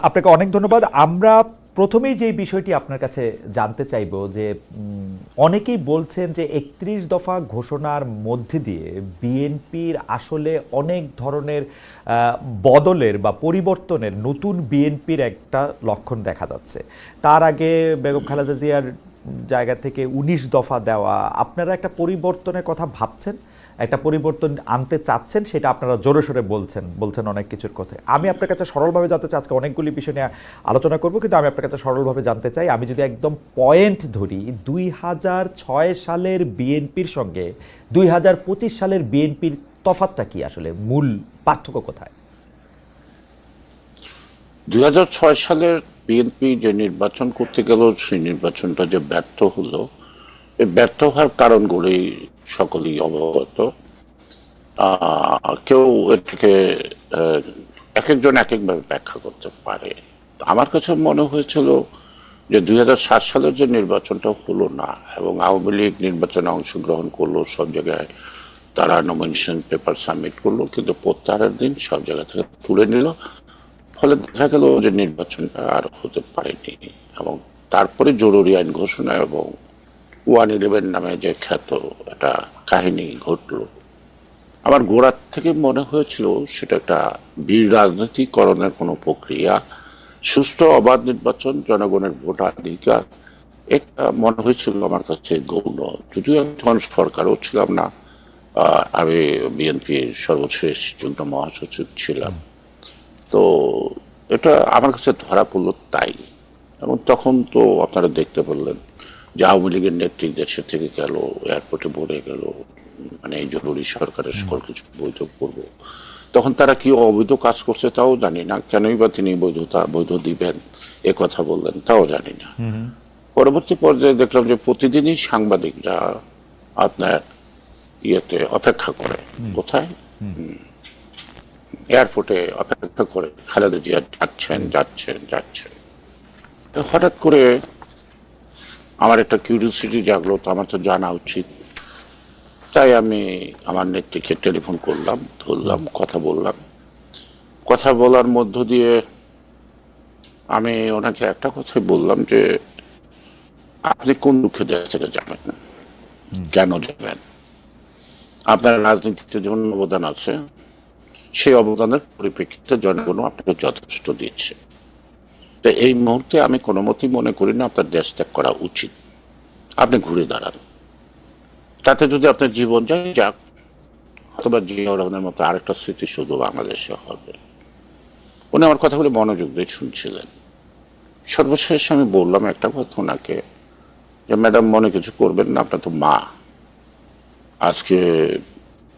আপনাকে অনেক ধন্যবাদ। আমরা প্রথমেই যে বিষয়টি আপনার কাছে জানতে চাইব যে অনেকেই বলছেন যে ৩১ দফা ঘোষণার মধ্যে দিয়ে বিএনপির আসলে অনেক ধরনের বদলের বা পরিবর্তনের নতুন বিএনপির একটা লক্ষণ দেখা যাচ্ছে। তার আগে বেগম খালেদা জিয়ার জায়গা থেকে ১৯ দফা দেওয়া, আপনারা একটা পরিবর্তনের কথা ভাবছেন, একটা পরিবর্তন আনতে চাচ্ছেন, সেটা আপনারা জোরে সোরে বলছেন অনেক কিছুর কথা। আমি আপনার কাছে সরলভাবে জানতে চাই, আজকে অনেকগুলি বিষয় নিয়ে আলোচনা করব, কিন্তু আমি আপনার কাছে সরলভাবে জানতে চাই, আমি যদি একদম পয়েন্ট ধরি, ২০০৬ সালের বিএনপির সঙ্গে ২০২৫ সালের বিএনপির তফাৎটা কি, আসলে মূল পার্থক্য কোথায়? ২০০৬ সালের বিএনপি যে নির্বাচন করতে গেল, সেই নির্বাচনটা যে ব্যর্থ হলো, এই ব্যর্থ হওয়ার কারণগুলি সকলেই অবগত। কেউ এটাকে এক একজন এক একভাবে ব্যাখ্যা করতে পারে। আমার কাছে মনে হয়েছিল যে ২০০৭ সালের যে নির্বাচনটা হলো না, এবং আওয়ামী লীগ নির্বাচনে অংশগ্রহণ করলো, সব জায়গায় তারা নমিনেশন পেপার সাবমিট করলো, কিন্তু প্রত্যাহারের দিন সব জায়গা থেকে তুলে নিল। ফলে দেখা গেল যে নির্বাচনটা আর হতে পারেনি, এবং তারপরে জরুরি আইন ঘোষণা এবং 111 নামে যে খ্যাত একটা কাহিনী ঘটলো। আমার গোড়ার থেকে মনে হয়েছিল সেটা একটা বীর রাজনীতিকরণের কোনো প্রক্রিয়া, সুষ্ঠু অবাধ নির্বাচন, জনগণের ভোটাধিকার, এটা মনে হয়েছিল আমার কাছে গৌণ। যদিও আমি তখন সরকারও ছিলাম না, আমি বিএনপির সর্বশেষ যুগ্ম মহাসচিব ছিলাম। তো এটা আমার কাছে ধরা পড়লো তাই। এবং তখন তো আপনারা দেখতে পেলেন যে আওয়ামী লীগের নেত্রী দেশে থেকে গেল, এয়ারপোর্টে বলে গেল মানে এই জরুরি সরকারের সকল কিছু বৈধ করব। তখন তারা কি অবৈধ কাজ করছে তাও জানি না, কেনই বা তিনি বৈধ দিবেন এ কথা বললেন তাও জানি না। পরবর্তী পর্যায়ে দেখলাম যে প্রতিদিনই সাংবাদিকরা আপনার ইয়েতে অপেক্ষা করে, কোথায়, এয়ারপোর্টে অপেক্ষা করে খালেদা জিয়া যাচ্ছেন। হঠাৎ করে আমার একটা কিউরিওসিটি জাগলো, তো আমার তো জানা উচিত। তাই আমি আমার নেত্রীকে টেলিফোন করলাম, ধরলাম, কথা বলার মধ্য দিয়ে আমি ওনাকে একটা কথাই বললাম যে আপনি কোন দুঃখে দেশ থেকে যাবেন, কেন যাবেন, আপনার রাজনীতিতে যেমন অবদান আছে, সেই অবদানের পরিপ্রেক্ষিতে জনগণ আপনাকে যথেষ্ট দিচ্ছে। তো এই মুহূর্তে আমি কোনো মতেই মনে করি না আপনার দেশ ত্যাগ করা উচিত। আপনি ঘুরে দাঁড়ান, তাতে যদি আপনার জীবন যাক, অথবা জিয়াউর রহমানের মতো আরেকটা স্মৃতি শুধু বাংলাদেশে হবে। উনি আমার কথাগুলি মনোযোগ দিয়ে শুনছিলেন। সর্বশেষ আমি বললাম একটা কথা ওনাকে, যে ম্যাডাম মনে কিছু করবেন না, আপনার তো মা। আজকে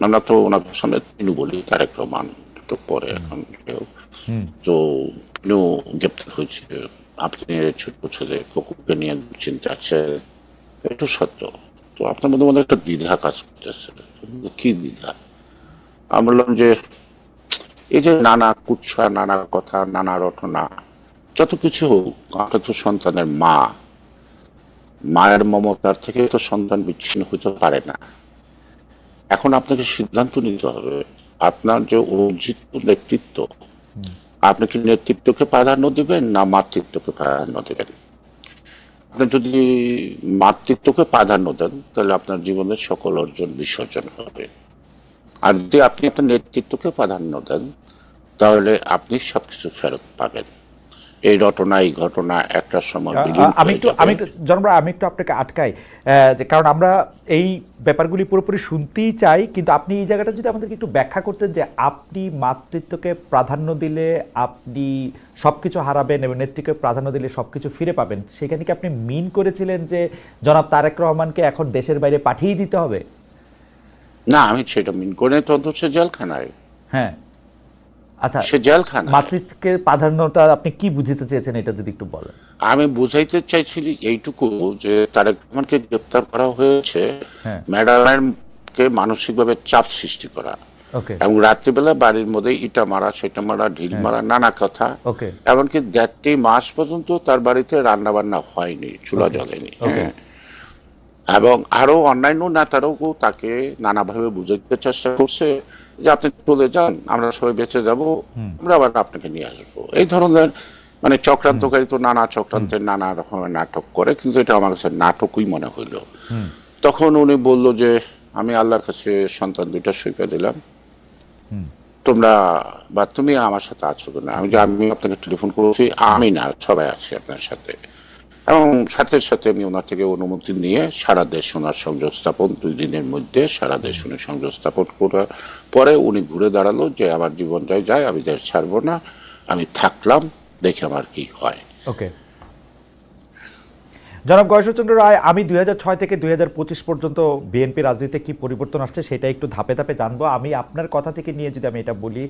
আমরা তো ওনার সামনে তিনু বলি, তারেক রহমান তো পরে, এখন তো তিনিও গ্রেপ্তার হয়েছে, আপনি ছোট ছেলে কুকুরকে নিয়ে চিন্তা আছে, একটু সত্য। তো আপনার মধ্যে মধ্যে একটা দ্বিধা কাজ করতেছে। কি দ্বিধা? আমি বললাম যে এই যে নানা কুৎসা, নানা কথা, নানা রটনা, যত কিছু হোক, আপনার তো সন্তানের মা, মায়ের মমতার থেকে তো সন্তান বিচ্ছিন্ন হতে পারে না। এখন আপনাকে সিদ্ধান্ত নিতে হবে, আপনার যে অর্জিত নেতৃত্ব, আপনি কি নেতৃত্বকে প্রাধান্য দিবেন না মাতৃত্বকে প্রাধান্য দেবেন? আপনি যদি মাতৃত্বকে প্রাধান্য দেন, তাহলে আপনার জীবনের সকল অর্জন বিসর্জন হবে। আর যদি আপনি আপনার নেতৃত্বকে প্রাধান্য দেন, তাহলে আপনি সবকিছু ফেরত পাবেন। এই ঘটনা একটা সময় আমি একটু আপনাকে আটকাই, যে কারণ আমরা এই ব্যাপারগুলি পুরোপুরি শুনতেই চাই, কিন্তু আপনি এই জায়গাটা যদি আমাদেরকে একটু ব্যাখ্যা করতেন, যে আপনি মাতৃত্বকে প্রাধান্য দিলে আপনি সবকিছু হারাবেন এবং নেতৃত্বকে প্রাধান্য দিলে সবকিছু ফিরে পাবেন, সেখানে কি আপনি মিন করেছিলেন যে জনাব তারেক রহমানকে এখন দেশের বাইরে পাঠিয়ে দিতে হবে? না, আমি সেটা মিন করে, তো অন্তত জেলখানায়। হ্যাঁ, আচ্ছা, সে জেলখানা। মাতৃত্বকে প্রাধান্যটা আপনি কি বুঝতে চেয়েছেন, এটা যদি একটু বলেন। আমি বুঝাইতে চাইছি এইটুকু, যে তারেক রহমানকে গ্রেপ্তার করা হয়েছে ম্যাডামের কে মানসিকভাবে চাপ সৃষ্টি করা, এবং রাত্রিবেলা বাড়ির মধ্যে ইটা মারা, সেটা মারা, ঢিল মারা, নানা কথা। এমনকি 1.5 মাস পর্যন্ত তার বাড়িতে রান্না বান্না হয়নি, চুলা জ্বলেনি। এবং আরো অন্যান্য নেতারাও তাকে নানাভাবে বুঝাইতে চেষ্টা করছে যে আপনি চলে যান, আমরা সবাই বেঁচে যাব, আমরা আবার আপনাকে নিয়ে আসবো। এই ধরনের মানে চক্রান্তকারী তো নানা চক্রান্তের নানা রকমের নাটক করে, কিন্তু এটা আমার কাছে নাটকই মনে হইল। তখন উনি বলল যে আমি আল্লাহর কাছে সন্তান দুইটা সইপা দিলাম, তোমরা বা তুমি আমার সাথে আছো কিনা। আমি আপনাকে টেলিফোন করেছি, আমি না সবাই আছে আপনার সাথে, এবং সাথে সাথে আমি ওনার থেকে অনুমতি নিয়ে সারা দেশ ওনার সংযোগ স্থাপন, 2 দিনের মধ্যে সারা দেশ উনি সংযোগ স্থাপন করার পরে উনি ঘুরে দাঁড়ালো যে আমার জীবনটাই যায়, আমি দেশ ছাড়বো না, আমি থাকলাম, দেখে আমার কি হয়। ওকে, জনাব গয়েশ্বরচন্দ্র রায়, আমি 2006 থেকে 2025 পর্যন্ত বিএনপি রাজনীতিতে কি পরিবর্তন আসছে সেটা একটু ধাপে ধাপে জানবো। আমি আপনার কথা থেকে নিয়ে যদি আমি এটা বলি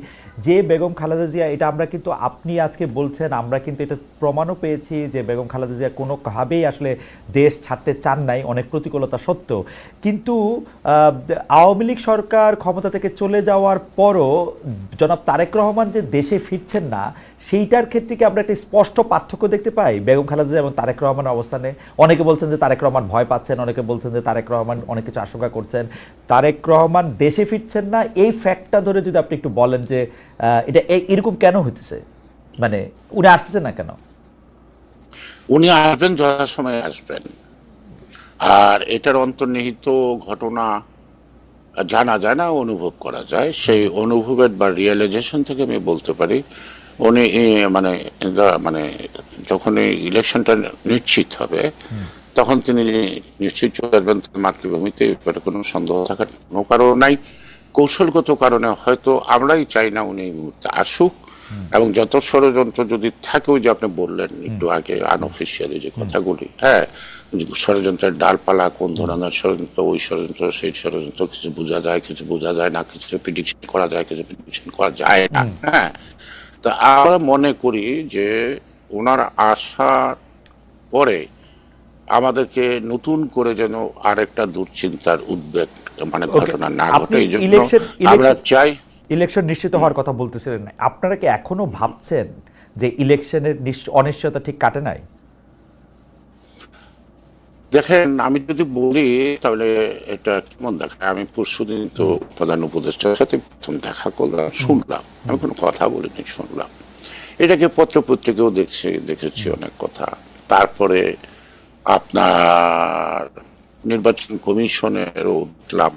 যে বেগম খালেদা জিয়া, এটা আমরা কিন্তু আপনি আজকে বলছেন, আমরা কিন্তু এটা প্রমাণও পেয়েছি যে বেগম খালেদা জিয়া কোনোভাবেই আসলে দেশ ছাড়তে চান নাই, অনেক প্রতিকূলতা সত্ত্বেও। কিন্তু আওয়ামী লীগ সরকার ক্ষমতা থেকে চলে যাওয়ার পরও জনাব তারেক রহমান যে দেশে ফিরছেন না, সেইটার ক্ষেত্রে কি আমরা একটা স্পষ্ট পার্থক্য দেখতে পাই বেগম খালেদা জিয়া এবং তারেক রহমানের অবস্থানে? অনেকে বলছেন যে তারেক রহমান ভয় পাচ্ছেন, অনেকে বলছেন যে তারেক রহমান অনেক কিছু আশঙ্কা করছেন। তারেক রহমান দেশে ফিরছেন না, এই ফ্যাক্টটা ধরে যদি আপনি একটু বলেন যে এটা এরকম কেন হইতেছে, মানে উনি আসতেছেন না কেন? উনি আসবেন, যথাসময়ে আসবেন, আর এটার অন্তর্নিহিত ঘটনা জানা যায় না, অনুভব করা যায়। সেই অনুভবের বা রিয়েলাইজেশন থেকে আমি বলতে পারি উনি মানে মানে যখন এই ইলেকশনটা নিশ্চিত হবে তখন তিনি নিশ্চিত চলে আসবেন তার মাতৃভূমিতে, এবারে কোনো সন্দেহ থাকার কোনো কারণ নাই। কৌশলগত কারণে হয়তো আমরাই চাই না উনি এই মুহূর্তে আসুক, এবং যত ষড়যন্ত্র যদি থাকে, ওই যে আপনি বললেন একটু আগে আনঅফিসিয়ালি যে কথাগুলি, হ্যাঁ, ষড়যন্ত্রের ডালপালা, কোন ধরনের ষড়যন্ত্র, ওই ষড়যন্ত্র সেই ষড়যন্ত্র, কিছু বোঝা যায়, কিছু বোঝা যায় না, কিছু প্রিডিকশন করা যায়, কিছু প্রিডিকশন করা যায় না। হ্যাঁ, তো আমরা মনে করি যে ওনার আসার পরে আমাদেরকে নতুন করে যেন আরেকটা দুশ্চিন্তার উদ্বেগ মানে ঘটনা না ঘটে, এই জন্য আমরা চাই। ইলেকশন নিশ্চিত হওয়ার কথা বলতেছিলেন, আপনারা কি এখনো ভাবছেন যে ইলেকশনের অনিশ্চয়তা ঠিক কাটে নাই? দেখেন, আমি যদি বলি তাহলে এটা কেমন দেখায়। আমি পরশুদিন তো প্রধান উপদেষ্টার সাথে প্রথম দেখা করলাম, শুনলাম, আমি কোনো কথা বলিনি, শুনলাম। এটাকে পত্র পত্রিকাও দেখেছি অনেক কথা। তারপরে আপনার নির্বাচন কমিশনেরও উঠলাম।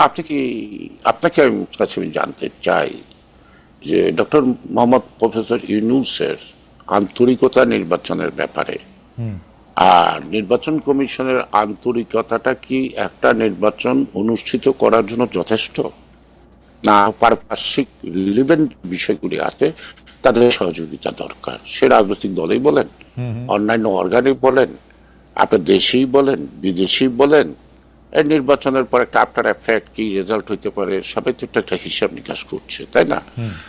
আপনাকে আমি কাছে জানতে চাই যে ডক্টর মোহাম্মদ প্রফেসর ইউনূসের আন্তরিকতা নির্বাচনের ব্যাপারে আর নির্বাচন কমিশনের আন্তরিকতাটা কি একটা নির্বাচন অনুষ্ঠিত করার জন্য যথেষ্ট, না পারিপার্শ্বিক রিলিভেন্ট বিষয়গুলি আছে তাদের সহযোগিতা দরকার? সে রাজনৈতিক দলেই বলেন, অন্যান্য অর্গানিক বলেন, আপনার দেশেই বলেন, বিদেশি বলেন, এই নির্বাচনের পর একটা আফটার এফেক্ট কি রেজাল্ট হইতে পারে, সবাই তো একটা হিসাব নিকাশ করছে, তাই না?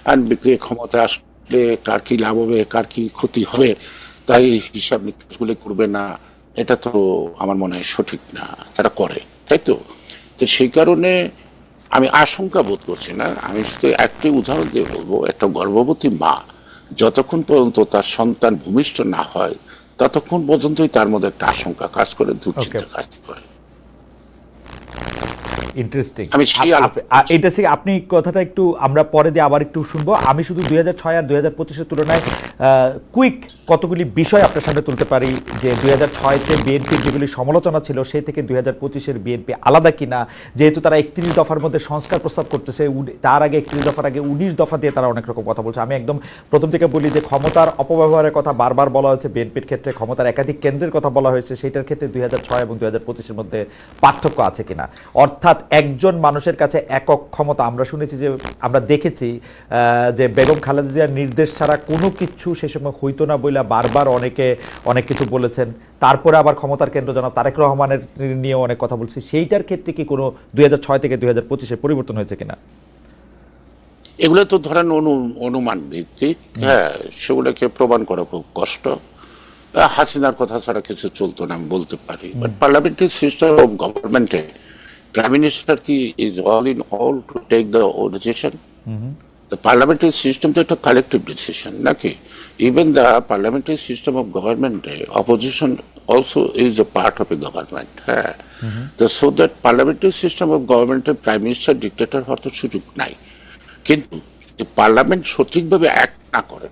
আর ক্ষমতা আসলে কার কি লাভ হবে, কার কি ক্ষতি হবে, তাই হিসাব নিকাশগুলি করবে না, এটা তো আমার মনে হয় সঠিক না। তারা করে, তাই তো? তো সেই কারণে আমি আশঙ্কা বোধ করছি না। আমি শুধু একটি উদাহরণ দিয়ে বলবো, একটা গর্ভবতী মা যতক্ষণ পর্যন্ত তার সন্তান ভূমিষ্ঠ না হয় ততক্ষণ পর্যন্তই তার মধ্যে একটা আশঙ্কা কাজ করে, দুশ্চিন্তা কাজ করে। ইন্টারেস্টিং। আমি এটা থেকে আপনি কথাটা একটু আমরা পরে দিয়ে আবার একটু শুনবো। আমি শুধু 2006 আর 2025-এর তুলনায় কুইক কতগুলি বিষয় আপনার সামনে তুলতে পারি যে 2006-তে বিএনপির যেগুলি সমালোচনা ছিল সেই থেকে 2025-এর বিএনপি আলাদা কিনা, যেহেতু তারা 31 দফার মধ্যে সংস্কার প্রস্তাব করতেছে, তার আগে 31 দফার আগে 19 দফা দিয়ে তারা অনেক রকম কথা বলছে। আমি একদম প্রথম থেকে বলি যে ক্ষমতার অপব্যবহারের কথা বারবার বলা হয়েছে, বিএনপির ক্ষেত্রে ক্ষমতার একাধিক কেন্দ্রের কথা বলা হয়েছে, সেইটার ক্ষেত্রে 2006 এবং 2025-এর মধ্যে পার্থক্য আছে কিনা, অর্থাৎ একজন মানুষের কাছে একক ক্ষমতা। আমরা শুনেছি যে, আমরা দেখেছি যে বেগম খালেদা জিয়ার নির্দেশ ছাড়া কোনো কিছু সে সময় হইতো না বইলা বারবার অনেকে অনেক কিছু বলেছেন। তারপরে আবার ক্ষমতার কেন্দ্র জনাব তারেক রহমানের নিয়ে অনেক কথা বলছি। সেইটার ক্ষেত্রে কি কোনো 2006 থেকে 2025-এ পরিবর্তন হয়েছে কিনা? এগুলো তো ধরেন অনুমান ভিত্তিক, হ্যাঁ, সেগুলোকে প্রমাণ করা খুব কষ্ট। হাসিনার কথা ছাড়া কিছু চলতো না আমি বলতে পারি, বাট পার্লামেন্টারি সিস্টেম অফ গভর্নমেন্টে প্রাইম মিনিস্টার কি is all in all to take the decision? The parliamentary system তো একটা কালেকটিভ ডিসিশন নাকি? Even the parliamentary system of government opposition also is a part of a government. হ্যাঁ, তো so that parliamentary system of গভর্নমেন্টে prime minister dictator হওয়ার তো সুযোগ নাই। কিন্তু পার্লামেন্ট সঠিকভাবে অ্যাক্ট না করে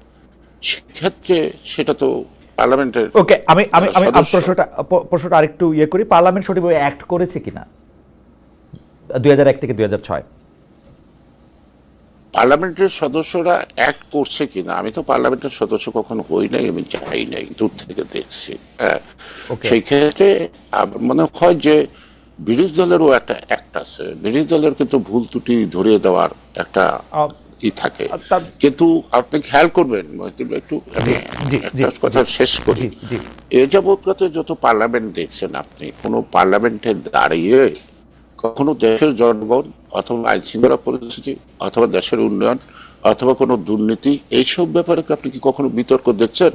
সেক্ষেত্রে সেটা তো পার্লামেন্টের ওকে, আমি আমি আমি আপ- সদস্য। প্রশ্নটা আরেকটু ইয়ে করি, পার্লামেন্ট সঠিকভাবে অ্যাক্ট করেছে কিনা 2001 থেকে 2006? পার্লামেন্টের সদস্যরা অ্যাক্ট করছে কিনা, আমি তো পার্লামেন্টের সদস্য কখনো হই নাই, আমি যাই নাই, দূর থেকে দেখছি। হ্যাঁ, ওকে। সেই ক্ষেত্রে আমার মনে হয় যে বিরোধী দলেরও একটা অ্যাক্ট আছে, বিরোধী দলের কিন্তু ভুল ত্রুটি ধরিয়ে দেওয়ার একটা ই থাকে। কিন্তু আপনি খেয়াল করবেন মহিউদ্দিন ভাই, একটু আমি জি, জি, একটা কথা শেষ করি। জি, জি। এ যাবৎকাত যত পার্লামেন্ট দেখছেন আপনি, কোনো পার্লামেন্টে দাঁড়িয়ে কখনো দেশের জনগণ অথবা আইন শৃঙ্খলা পরিস্থিতি অথবা দেশের উন্নয়ন অথবা কোনো দুর্নীতি এইসব ব্যাপারে কি আপনি কি কখনো বিতর্ক দেখছেন?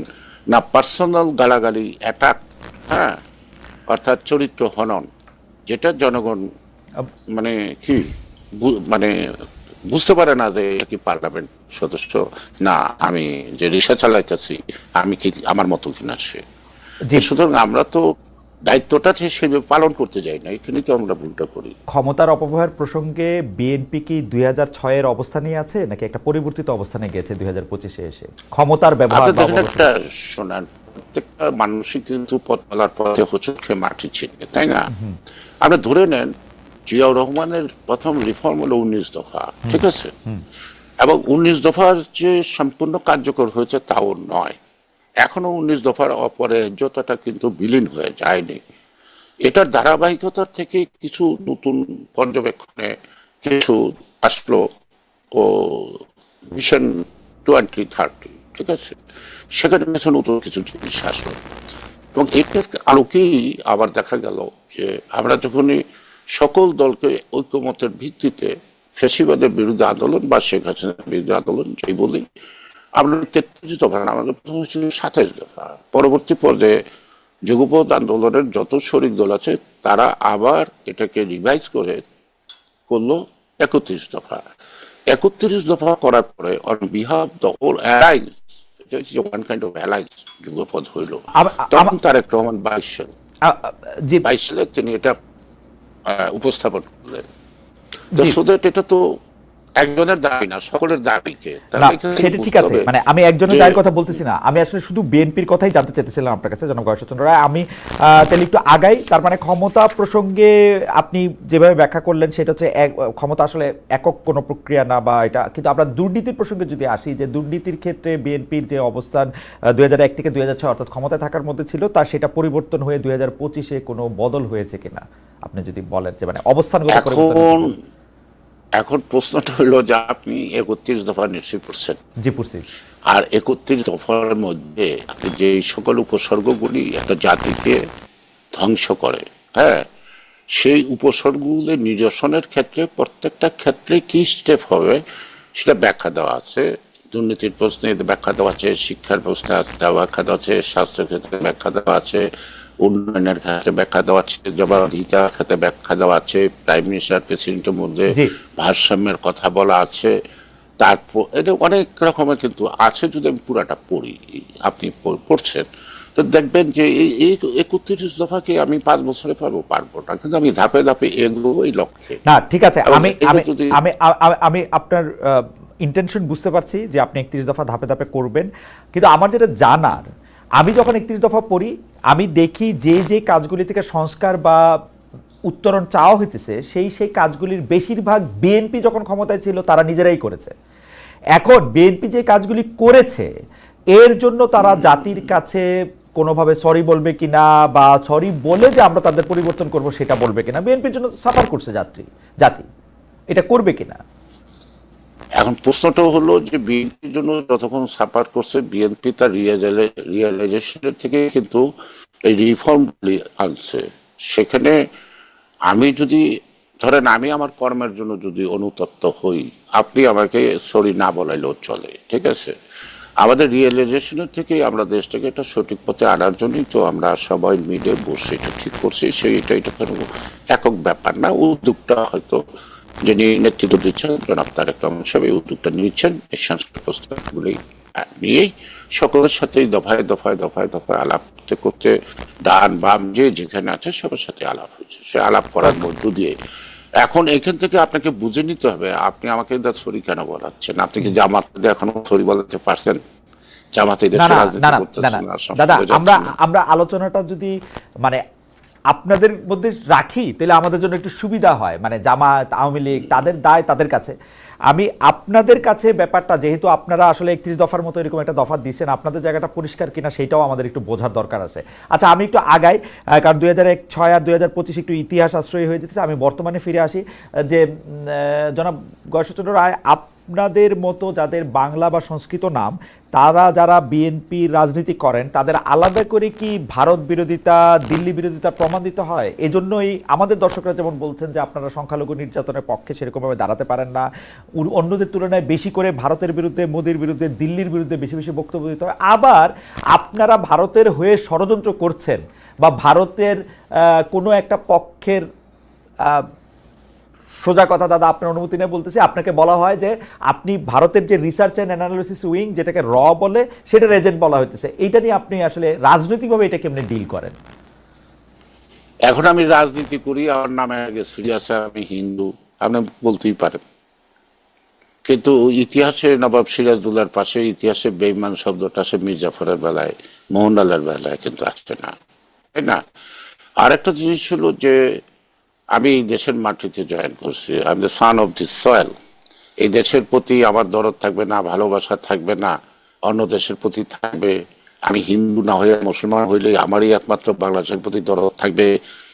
না পার্সোনাল গালাগালি, অ্যাটাক, হ্যাঁ, অর্থাৎ চরিত্র হনন, যেটা জনগণ মানে কি মানে বুঝতে পারে না যে এটা কি পার্লামেন্ট সদস্য, না আমি যে রিক্সা চালাইতেছি আমি কি আমার মতো কিনা সে। জি। সুতরাং আমরা তো দায়িত্বটা সেভাবে পালন করতে যাই না, এখানে তো আমরা ভুলটা করি। ক্ষমতার অপব্যবহার প্রসঙ্গে বিএনপি কি 2006-এর অবস্থানেই আছে নাকি একটা পরিবর্তিত অবস্থানে গেছে 2025-এ এসে ক্ষমতার ব্যবহার আপনি বা দেখেন একটা, শোনান, প্রত্যেকটা মানুষই কিন্তু পথ চলার পথে হোঁচট মাটি ছিটকে, তাই না? আপনি ধরে নেন জিয়াউর রহমানের প্রথম রিফর্ম হলো 19 দফা, ঠিক আছে? এবং 19 দফার যে সম্পূর্ণ কার্যকর হয়েছে তাও নয়, এখনো 19 দফার অপরাজ্যতাটা কিন্তু বিলীন হয়ে যায়নি। এটার ধারাবাহিকতার থেকে কিছু নতুন পর্যবেক্ষণে কিছু আসলো, ও মিশন 2030, ঠিক আছে, সেখানে কিছু নতুন কিছু জিনিস আসলো। এবং এটার আলোকেই আবার দেখা গেল যে আমরা যখনই সকল দলকে ঐক্যমতের ভিত্তিতে ফ্যাসিবাদের বিরুদ্ধে আন্দোলন বা শেখ হাসিনার বিরুদ্ধে আন্দোলন যাই বলি, আমরা 33 দফা না, আমাদের প্রথম ছিল 27 দফা। পরবর্তী পর্যায়ে যুগপৎ আন্দোলনের যত শরিক দল আছে তারা আবার এটাকে রিভাইজ করে করলো 31 দফা। 31 দফা করার পরে on behalf the whole alliance, এটা হচ্ছে ওয়ান কাইন্ড অফ অ্যালায়েন্স, যুগপৎ হইল। তখন তারেক রহমান 22 সাল, জি 22 সালে তিনি এটা উপস্থাপন করলেন। তো জি। সুতরাং এটা তো একজনের দাবি না, সকলের দাবিকে। না, সেটা ঠিক আছে, মানে আমি একজনের দায়ের কথা বলতেছি না, আমি আসলে শুধু বিএনপির কথাই জানতে চাইতেছিলাম আপনার কাছে জনাব গয়েশ্বরচন্দ্র রায়। আমি তাহলে একটু আগাই। তার মানে ক্ষমতা প্রসঙ্গে আপনি যেভাবে ব্যাখ্যা করলেন সেটা হচ্ছে ক্ষমতা আসলে একক কোনো প্রক্রিয়া না, বা এটা কিন্তু আমরা দুর্নীতির প্রসঙ্গে যদি আসি, যে দুর্নীতির ক্ষেত্রে বিএনপির যে অবস্থান 2001 থেকে 2006 অর্থাৎ ক্ষমতায় থাকার মধ্যে ছিল, তার সেটা পরিবর্তন হয়ে 2025-এ কোনো বদল হয়েছে কিনা আপনি যদি বলেন, যে মানে অবস্থানগত পরিবর্তন। এখন প্রশ্নটা হলো যে আপনি 31 দফা নিশ্চয়ই পড়ছেন। জি পড়ছি। আর 31 দফার মধ্যে যে সকল উপসর্গগুলি একটা জাতিকে ধ্বংস করে, হ্যাঁ, সেই উপসর্গগুলি নিরসনের ক্ষেত্রে প্রত্যেকটা ক্ষেত্রে কি স্টেপ হবে সেটা ব্যাখ্যা দেওয়া আছে। দুর্নীতির প্রশ্নে ব্যাখ্যা দেওয়া আছে, শিক্ষার প্রশ্নে ব্যাখ্যা দেওয়া আছে, স্বাস্থ্য ক্ষেত্রে ব্যাখ্যা দেওয়া আছে, উন্নয়নের ক্ষেত্রে ব্যাখ্যা দেওয়া আছে, জবাবদিহিতার ক্ষেত্রে ব্যাখ্যা দেওয়া আছে, প্রাইম মিনিস্টার প্রেসিডেন্টের মধ্যে ভারসাম্যের কথা বলা আছে। তারপর এটা অনেক রকমের কিন্তু আছে, যদি আমি পুরাটা পড়ি, আপনি পড়ছেন তো দেখবেন যে এই 31 দফাকে আমি 5 বছরে পারবো না, কিন্তু আমি ধাপে ধাপে এগোবো এই লক্ষ্যে। না ঠিক আছে, আমি আমি আমি আমি আপনার ইন্টেনশন বুঝতে পারছি যে আপনি 31 দফা ধাপে ধাপে করবেন, কিন্তু আমার যেটা জানার, আমি যখন 31 দফা পড়ি আমি দেখি যে যে কাজগুলি থেকে সংস্কার বা উত্তরণ চাওয়া হইতেছে সেই কাজগুলির বেশিরভাগ বিএনপি যখন ক্ষমতায় ছিল তারা নিজেরাই করেছে। এখন বিএনপি যে কাজগুলি করেছে এর জন্য তারা জাতির কাছে কোনোভাবে সরি বলবে কিনা, বা সরি বলে যে আমরা তাদের পরিবর্তন করব সেটা বলবে কিনা, বিএনপির জন্য সাফার করছে জাতি, এটা করবে কিনা। এখন প্রশ্নটা হলো যে বিএনপির জন্য যতক্ষণ সাফার করছে, বিএনপি তার রিয়েলাইজেশনের থেকে কিন্তু এই রিফর্মগুলি আনছে। সেখানে আমি যদি ধরেন আমি আমার কর্মের জন্য যদি অনুতপ্ত হই, আপনি আমাকে সরি না বলাইলেও চলে, ঠিক আছে। আমাদের রিয়েলাইজেশনের থেকে আমরা দেশটাকে একটা সঠিক পথে আনার জন্যই তো আমরা সবাই মিলে বসে এটা ঠিক করছি। এটা কোনো একক ব্যাপার না। উদ্যোগটা হয়তো যিনি নেতৃত্ব দিচ্ছেন জনাব তারেক রহমান সাহেব এই উদ্যোগটা নিচ্ছেন, এই সংস্কার প্রস্তাবগুলি নিয়েই সকলের সাথেই দফায় দফায় দফায় দফায় আলাপ করতে করতে ডান বাম যে যেখানে আছে সবার সাথে আলাপ হয়েছে। সে আলাপ করার মধ্য দিয়ে এখন এখান থেকে আপনাকে বুঝে নিতে হবে, আপনি আমাকে সরি কেন বলাচ্ছেন? আপনি কি জামাত এখনো সরি বলাতে পারছেন? জামাত এই না দেশে না না রাজনীতি না না করতেছে না না, দাদা, সংসদে আমরা যাচ্ছে না। আমরা আলোচনাটা যদি মানে আপনাদের মধ্যে রাখি তাহলে আমাদের জন্য একটু সুবিধা হয়, মানে জামাত আওয়ামী লীগ তাদের দায় তাদের কাছে। আমি আপনাদের কাছে ব্যাপারটা, যেহেতু আপনারা আসলে 31 দফার মতো এরকম একটা দফা দিচ্ছেন, আপনাদের জায়গাটা পরিষ্কার কিনা সেটাও আমাদের একটু বোঝার দরকার আছে। আচ্ছা, আমি একটু আগাই, কারণ 2006 আর 2025 একটু ইতিহাস আশ্রয়ী হয়ে যেতেছে। আমি বর্তমানে ফিরে আসি যে জনাব গয়েশ্বরচন্দ্র রায়, আপনাদের মতো যাদের বাংলা বা সংস্কৃত নাম, তারা যারা বিএনপি রাজনীতি করেন, তাদের আলাদা করে কি ভারত বিরোধিতা, দিল্লি বিরোধিতা প্রমাণ দিতে হয়? এজন্যই আমাদের দর্শকরা যেমন বলছেন যে আপনারা সংখ্যালঘু নির্যাতনের পক্ষে সেরকমভাবে দাঁড়াতে পারেন না, অন্যদের তুলনায় বেশি করে ভারতের বিরুদ্ধে, মোদির বিরুদ্ধে, দিল্লির বিরুদ্ধে বেশি বেশি বক্তব্য দিতে হয়। আবার আপনারা ভারতের হয়ে ষড়যন্ত্র করছেন বা ভারতের কোনো একটা পক্ষের, সোজা কথা দাদা আপনার অনুমতি নিয়ে বলতেছি, আপনাকে বলা হয় যে আপনি ভারতের যে রিসার্চ অ্যান্ড অ্যানালিসিস উইং, যেটাকে র বলে, সেটার এজেন্ট বলা হচ্ছে। এইটা নিয়ে আপনি আসলে রাজনৈতিকভাবে এটা কেমনে ডিল করেন? এখন আমি রাজনীতি করি, আমার নামে আগে সিরিয়াস, আমি হিন্দু, আপনি বলতেই পারেন। কিন্তু ইতিহাসে নবাব সিরাজদৌল্লার পাশে ইতিহাসে বেঈমান শব্দটা আসে মির্জাফরের বেলায়, মোহনলালের বেলায় কিন্তু আসছে না, তাই না? আর একটা জিনিস হলো যে আমি এই দেশের মাটিতে জয়েন করছি, I am the son of this soil. এই দেশের প্রতি আমার দরদ থাকবে না, ভালোবাসা থাকবে না, অন্য দেশের প্রতি থাকবে। আমি হিন্দু না হয়ে মুসলমান হইলে আমারই একমাত্র বাংলাদেশের প্রতি দরদ থাকবে,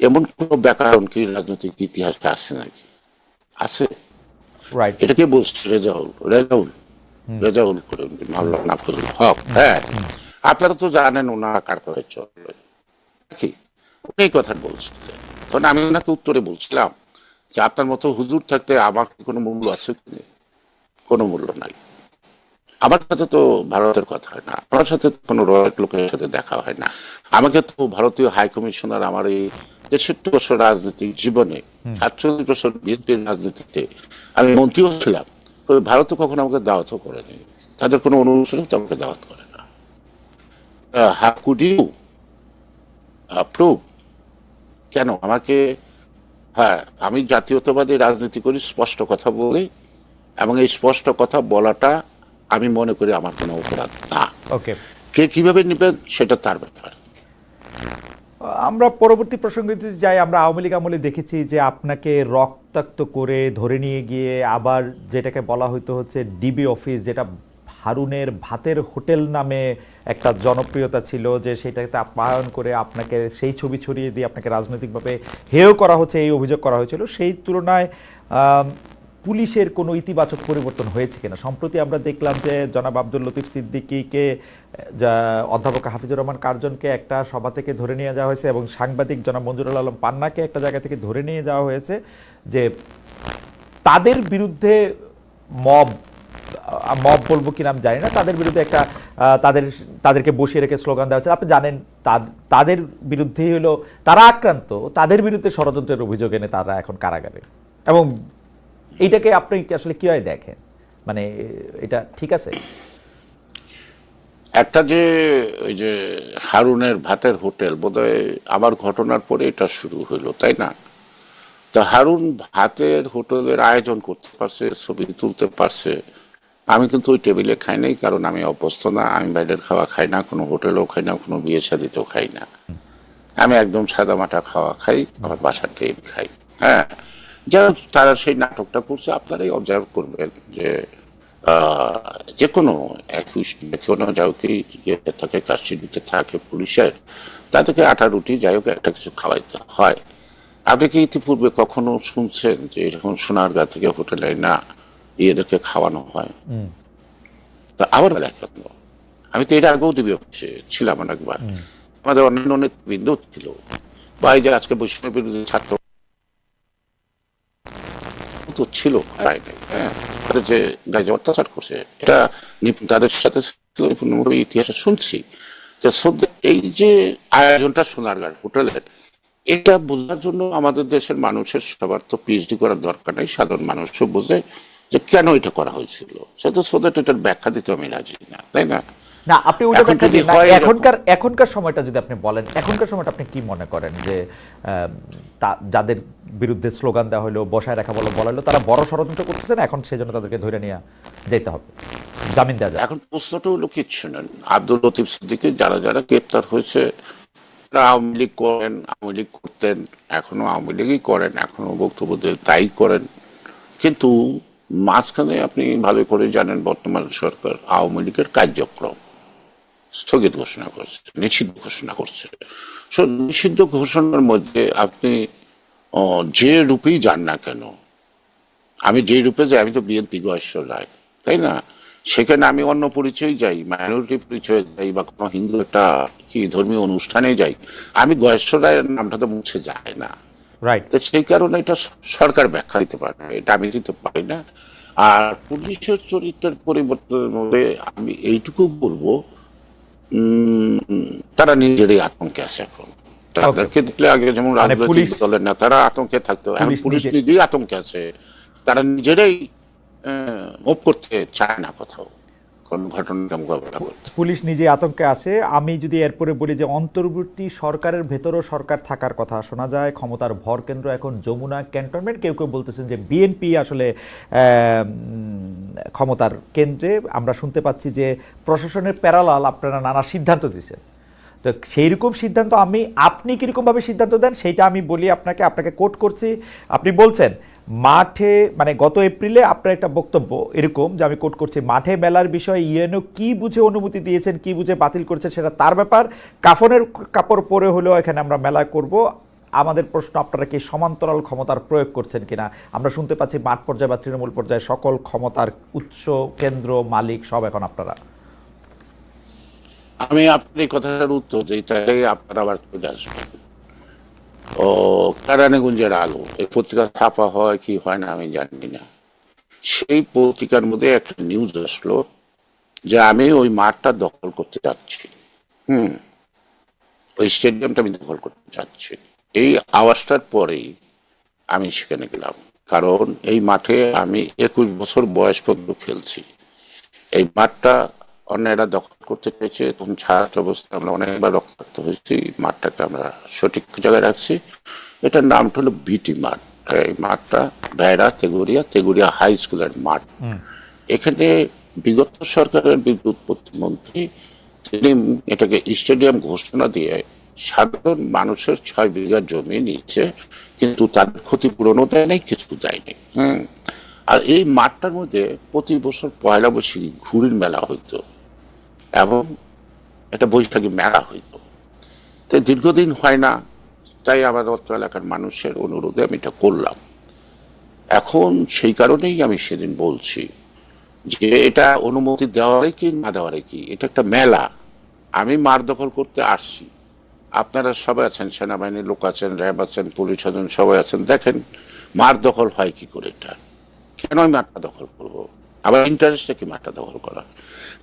এমন কোনো ব্যাকরণ কি রাজনৈতিক ইতিহাসে আছে নাকি? আছে? রাইট। এটাকে বলছে রেজাউল, রেজাউল রেজাউল করেন মাওলানা নাফিজুল হক। হ্যাঁ, আপনারা তো জানেন ওনারা কার কথা চলে কি, উনি এই কথা বলছিলেন। তখন আমি ওনাকে উত্তরে বলছিলাম যে আপনার মতো হুজুর থাকতে আমার কি কোনো মূল্য আছে কি নেই? কোনো মূল্য নাই। আমার সাথে তো ভারতের কথা হয় না, আমার সাথে তো কোনো রয়্যাল লোকের সাথে দেখা হয় না। আমাকে তো ভারতীয় হাই কমিশনার আমার এই 63 বছর রাজনৈতিক জীবনে, 47 বছর বিএনপির রাজনীতিতে আমি মন্ত্রীও ছিলাম, তবে ভারতও কখনো আমাকে দাওয়াতও করেনি, তাদের কোনো অনুষ্ঠানে তো আমাকে দাওয়াত করে না। How could you approve? কেন আমাকে? হ্যাঁ, আমি জাতীয়তাবাদী রাজনীতি করি, স্পষ্ট কথা বলি, এবং এই স্পষ্ট কথা বলাটা আমি মনে করি আমার কোনো অপরাধ না। ওকে, কে কিভাবে নেবেন সেটা তার ব্যাপার। আমরা পরবর্তী প্রসঙ্গে যদি যাই, আমরা আওয়ামী লীগ আমলে দেখেছি যে আপনাকে রক্তাক্ত করে ধরে নিয়ে গিয়ে আবার যেটাকে বলা হইতো হচ্ছে ডিবি অফিস, যেটা হারুনের ভাতের হোটেল নামে একটা জনপ্রিয়তা ছিল, যে সেটাতে আপ্যায়ন করে আপনাকে সেই ছবি ছড়িয়ে দিয়ে আপনাকে রাজনৈতিকভাবে হেয় করা হচ্ছে, এই অভিযোগ করা হয়েছিল। সেই তুলনায় পুলিশের কোনো ইতিবাচক পরিবর্তন হয়েছে কিনা? সম্প্রতি আমরা দেখলাম যে জনাব আব্দুল লতিফ সিদ্দিকীকে, অধ্যাপক হাফিজুর রহমান কার্জনকে একটা সভা থেকে ধরে নিয়ে যাওয়া হয়েছে, এবং সাংবাদিক জনাব মঞ্জুরুল আলম পান্নাকে একটা জায়গা থেকে ধরে নিয়ে যাওয়া হয়েছে, যে তাদের বিরুদ্ধে মব, মব বলবো কি নাম জানি না, তাদের বিরুদ্ধে একটা তাদেরকে বসিয়ে রেখে স্লোগান দেওয়া হচ্ছে। আপনি জানেন তাদের বিরুদ্ধেই হলো, তারা আক্রান্ত, তাদের বিরুদ্ধে ষড়যন্ত্রের অভিযোগ এনে তারা এখন কারাগারে। এবং এইটাকে আপনি আসলে কিভাবে দেখেন? মানে এটা ঠিক আছে? একটা যে ওই যে হারুনের ভাতের হোটেল বোধহয় আমার ঘটনার পরে এটা শুরু হইলো, তাই না? তা হারুন ভাতের হোটেলের আয়োজন করতে পারছে, ছবি তুলতে পারছে। আমি কিন্তু ওই টেবিলে খাই নাই, কারণ আমি অভ্যস্ত না, আমি বাইরের খাওয়া খাই না, কোনো হোটেলেও খাই না, কোনো বিয়ে শাদিতেও খাই না। আমি একদম সাদামাটা খাওয়া খাই, আমার বাসার টেবিল খাই। হ্যাঁ, যাই হোক, তারা সেই নাটকটা করছে। আপনারাই অবজার্ভ করবেন যে যে কোনো কোনো যাওকে ইয়েতে থাকে, কাস্টডিতে থাকে পুলিশের, তাদেরকে আটা রুটি যাই হোক একটা কিছু খাওয়াইতে হয়। আপনি কি ইতিপূর্বে কখনো শুনছেন যে এরকম সোনারগাঁ থেকে হোটেলে না এদেরকে খাওয়ানো হয়? তা আবার দেখেন, আমি তো এর আগেও দিবি অফিসে ছিলাম অনেকবার, আমাদের অন্যান্য নেতৃবৃন্দ ছিল, বা এই যে আজকে বৈষম্য বিরোধী ছাত্র তো ছিল, হ্যাঁ, তাদের যে গায়ে যে অত্যাচার করছে, এটা তাদের সাথে ইতিহাসে শুনছি। এই যে আয়োজনটা সোনারগাঁর হোটেলের, এটা বোঝার জন্য আমাদের দেশের মানুষের সবার তো পিএইচডি করার দরকার নেই, সাধারণ মানুষও বোঝে যে কেন এটা করা হয়েছিল। সে তো সোদের এটার ব্যাখ্যা দিতে আমি রাজি না, তাই না? না, আপনি ওটা এখন ব্যাখ্যা যদি দিন না। হয় এরকম, এখনকার সময়টা যদি আপনি বলেন, এখনকার সময়টা আপনি কি মনে করেন যে যাদের বিরুদ্ধে স্লোগান দেওয়া হলো, বসায় রাখা বলা হলো, তারা বড় ষড়যন্ত্র করতেছে না, এখন সেজন্য তাদেরকে ধরে নিয়ে যেতে হবে, জামিন দেওয়া যাবে? এখন প্রশ্নটা হলো কিচ্ছু নেন। আব্দুল লতিফ সিদ্দিকী যারা যারা গ্রেপ্তার হয়েছে, তারা আওয়ামী লীগ করেন, আওয়ামী লীগ করতেন, এখনো আওয়ামী লীগই করেন, এখনো বক্তব্য দিয়ে তাই করেন। কিন্তু মাঝখানে আপনি ভালো করে জানেন বর্তমান সরকার আওয়ামী লীগের কার্যক্রম স্থগিত ঘোষণা করছে, নিষিদ্ধ ঘোষণা করছে। নিষিদ্ধ ঘোষণার মধ্যে আপনি যে রূপেই যান না কেন, আমি যে রূপে যাই, আমি তো বিএনপি গয়েশ্বরায়, তাই না? সেখানে আমি অন্য পরিচয় যাই, মাইনরিটি পরিচয় যাই, বা কোনো হিন্দু একটা কি ধর্মীয় অনুষ্ঠানে যাই, আমি গয়েশ্বরায়ের নামটা তো মুছে যায় না। রাইট। তো সেই কারণে এটা সরকার ব্যাখ্যা দিতে পারে না, এটা আমি দিতে পারি না। আর পুলিশের চরিত্রের পরিবর্তনের মধ্যে আমি এইটুকু বলবো, তারা নিজেরই আতঙ্কে আছে এখন। ওকে। তাদেরকে দেখলে আগে যেমন মানে রাজনৈতিক পুলিশ দলের নেতারা আতঙ্কে থাকতো, এখন পুলিশ পুলিশ নিজে নিজেই আতঙ্কে আছে। তারা নিজেরাই মুভ করতে চায় না কোথাও কোন ঘটনাটা মোকাবেলা করতে। পুলিশ নিজে আতঙ্কে আসে। আমি যদি এরপরে বলি যে অন্তর্বর্তী সরকারের ভেতরও সরকার থাকার কথা শোনা যায়, ক্ষমতার ভর কেন্দ্র এখন যমুনা ক্যান্টনমেন্ট, কেউ কেউ বলতেছেন যে বিএনপি আসলে ক্ষমতার কেন্দ্রে। আমরা শুনতে পাচ্ছি যে প্রশাসনের প্যারালাল আপনারা নানা সিদ্ধান্ত দিচ্ছেন। তো সেই রকম সিদ্ধান্ত আপনি কীরকমভাবে সিদ্ধান্ত দেন সেইটা আমি বলি আপনাকে কোট করছি। আপনি বলছেন মাঠে, মানে গত এপ্রিলে আপনার একটা বক্তব্য এরকম যে, আমি কোট করছি, মাঠে মেলার বিষয়ে ইউএনও কি বুঝে অনুমতি দিয়েছেন, কি বুঝে বাতিল করেছেন সেটা তার ব্যাপার, কাফনের কাপড় পরে হলেও এখানে আমরা মেলা করব। আমাদের প্রশ্ন, আপনারা কি সমান্তরাল ক্ষমতার প্রয়োগ করছেন কিনা? আমরা শুনতে পাচ্ছি মাঠ পর্যায়ে বা তৃণমূল পর্যায়ে সকল ক্ষমতার উৎস, কেন্দ্র, মালিক সব এখন আপনারা। আমি আপনার এই কথাটার উত্তর দিই, তাহলে আপনারা আবার চলে আসবেন। ও কেরানীগঞ্জের আলো, এই পত্রিকা ছাপা হয় কি হয় না আমি জানি না। সেই পত্রিকার মধ্যে একটা নিউজ আসলো যে আমি ওই মাঠটা দখল করতে যাচ্ছি, ওই স্টেডিয়ামটা আমি দখল করতে যাচ্ছি। এই আওয়াজটার পরেই আমি সেখানে গেলাম, কারণ এই মাঠে আমি 21 বছর বয়স পর্যন্ত খেলছি। এই মাঠটা অন্যেরা দখল করতে পেরেছে, তখন ছাত্র অবস্থায় আমরা অনেকবার রক্তাক্ত হয়েছি, মাঠটাকে আমরা সঠিক জায়গায় রাখছি। এটার নামটা হলো বিটি মাঠ। এই মাঠটা ভেড়া তেগুড়িয়া হাই স্কুলের মাঠ। এখানে বিগত সরকারের বিদ্যুৎ প্রতিমন্ত্রী, তিনি এটাকে স্টেডিয়াম ঘোষণা দিয়ে সাধারণ মানুষের 6 বিঘা জমি নিচ্ছে, কিন্তু তাদের ক্ষতিপূরণও দেয় নাই, কিছু দেয়নি। আর এই মাঠটার মধ্যে প্রতি বছর পয়লা বৈশাখী ঘুড়ির মেলা হইতো এবং একটা বৈশাখী মেলা হইতো। তো দীর্ঘদিন হয় না, তাই আমার অত্র এলাকার মানুষের অনুরোধে আমি এটা করলাম। এখন সেই কারণেই আমি সেদিন বলছি যে এটা অনুমতি দেওয়ারে কি না দেওয়ারে কি, এটা একটা মেলা। আমি মাঠ দখল করতে আসছি, আপনারা সবাই আছেন, সেনাবাহিনীর লোক আছেন, র্যাব আছেন, পুলিশ আছেন, সবাই আছেন, দেখেন মাঠ দখল হয় কি করে। এটা কেন আমি মাঠটা দখল করবো? আবার ইন্টারেস্টটা কি মাঠটা দখল করা?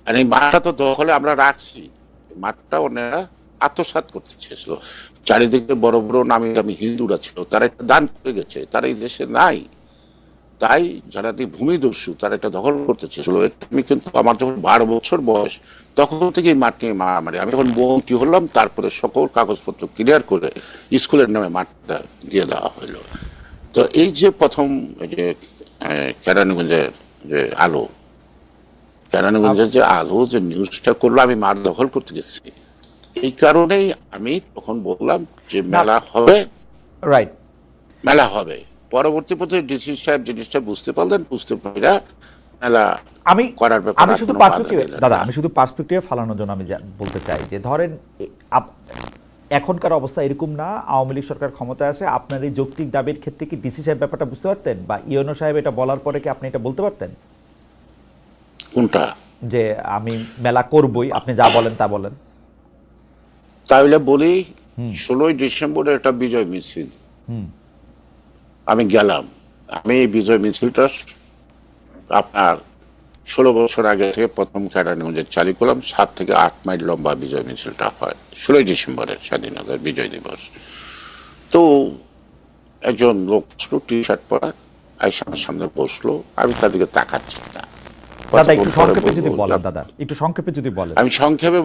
আর এই মাঠটা তো দখলে আমরা রাখছি, মাঠটা ওনারা আত্মসাৎ করতে চেয়েছিল। চারিদিকে বড় বড় নামি দামি হিন্দুরা ছিল, তারা একটা দান করে গেছে, তারা এই দেশে নাই। তাই যারা ভূমিদস্যু তারা এটা দখল করতে চেয়েছিল। আমি কিন্তু আমার যখন 12 বছর বয়স, তখন থেকে এই মাঠ নিয়ে মারামারি। আমি যখন মন্ত্রী হলাম, তারপরে সকল কাগজপত্র ক্লিয়ার করে স্কুলের নামে মাঠটা দিয়ে দেওয়া হলো। তো এই যে প্রথম যে কেরানীগঞ্জের যে আলো, কেরানীগঞ্জের যে আলো যে নিউজটা করলো, আমি মাঠ দখল করতে গেছি, এই কারণেই আমি তখন বললাম যে মেলা হবে, রাইট। মেলা হবে। পরবর্তী পর্যায়ে ডিসি সাহেব জিনিসটা বুঝতে পারলেন, বুঝতে পারা মেলা আমি করার ব্যাপারে আমি শুধু কোনো বাধা পার্সপেক্টিভে, দিলেন দাদা না। আমি শুধু পার্সপেক্টিভে ফালানোর জন্য আমি বলতে চাই যে, ধরেন এখনকার অবস্থা এরকম না, আওয়ামী লীগ সরকার ক্ষমতায় আসে, আপনার এই যৌক্তিক দাবির ক্ষেত্রে কি ডিসি সাহেব ব্যাপারটা বুঝতে পারতেন, বা ইউএনও সাহেব এটা বলার পরে কি আপনি এটা বলতে পারতেন কোনটা? যে আমি মেলা করবই, আপনি যা বলেন তা বলেন? তাহলে বলি, 16ই ডিসেম্বরে একটা বিজয় মিছিল, আমি গেলাম। আমি এই বিজয় মিছিলটা আপনার 16 বছর আগে থেকে প্রথম কেরানীগঞ্জে চালু করলাম। 7 থেকে 8 মাইল লম্বা বিজয় মিছিলটা হয় 16ই ডিসেম্বরের স্বাধীনতার বিজয় দিবস। তো একজন লোক টি শার্ট পরা আইসা আমার সামনে বসলো, আমি তাদেরকে তাকাচ্ছি না, দাদা একটু কতক্ষণ পরে সংক্ষেপে যদি বলবো? বলেন, দাদা একটু সংক্ষেপে যদি বলেন। আমি সংক্ষেপে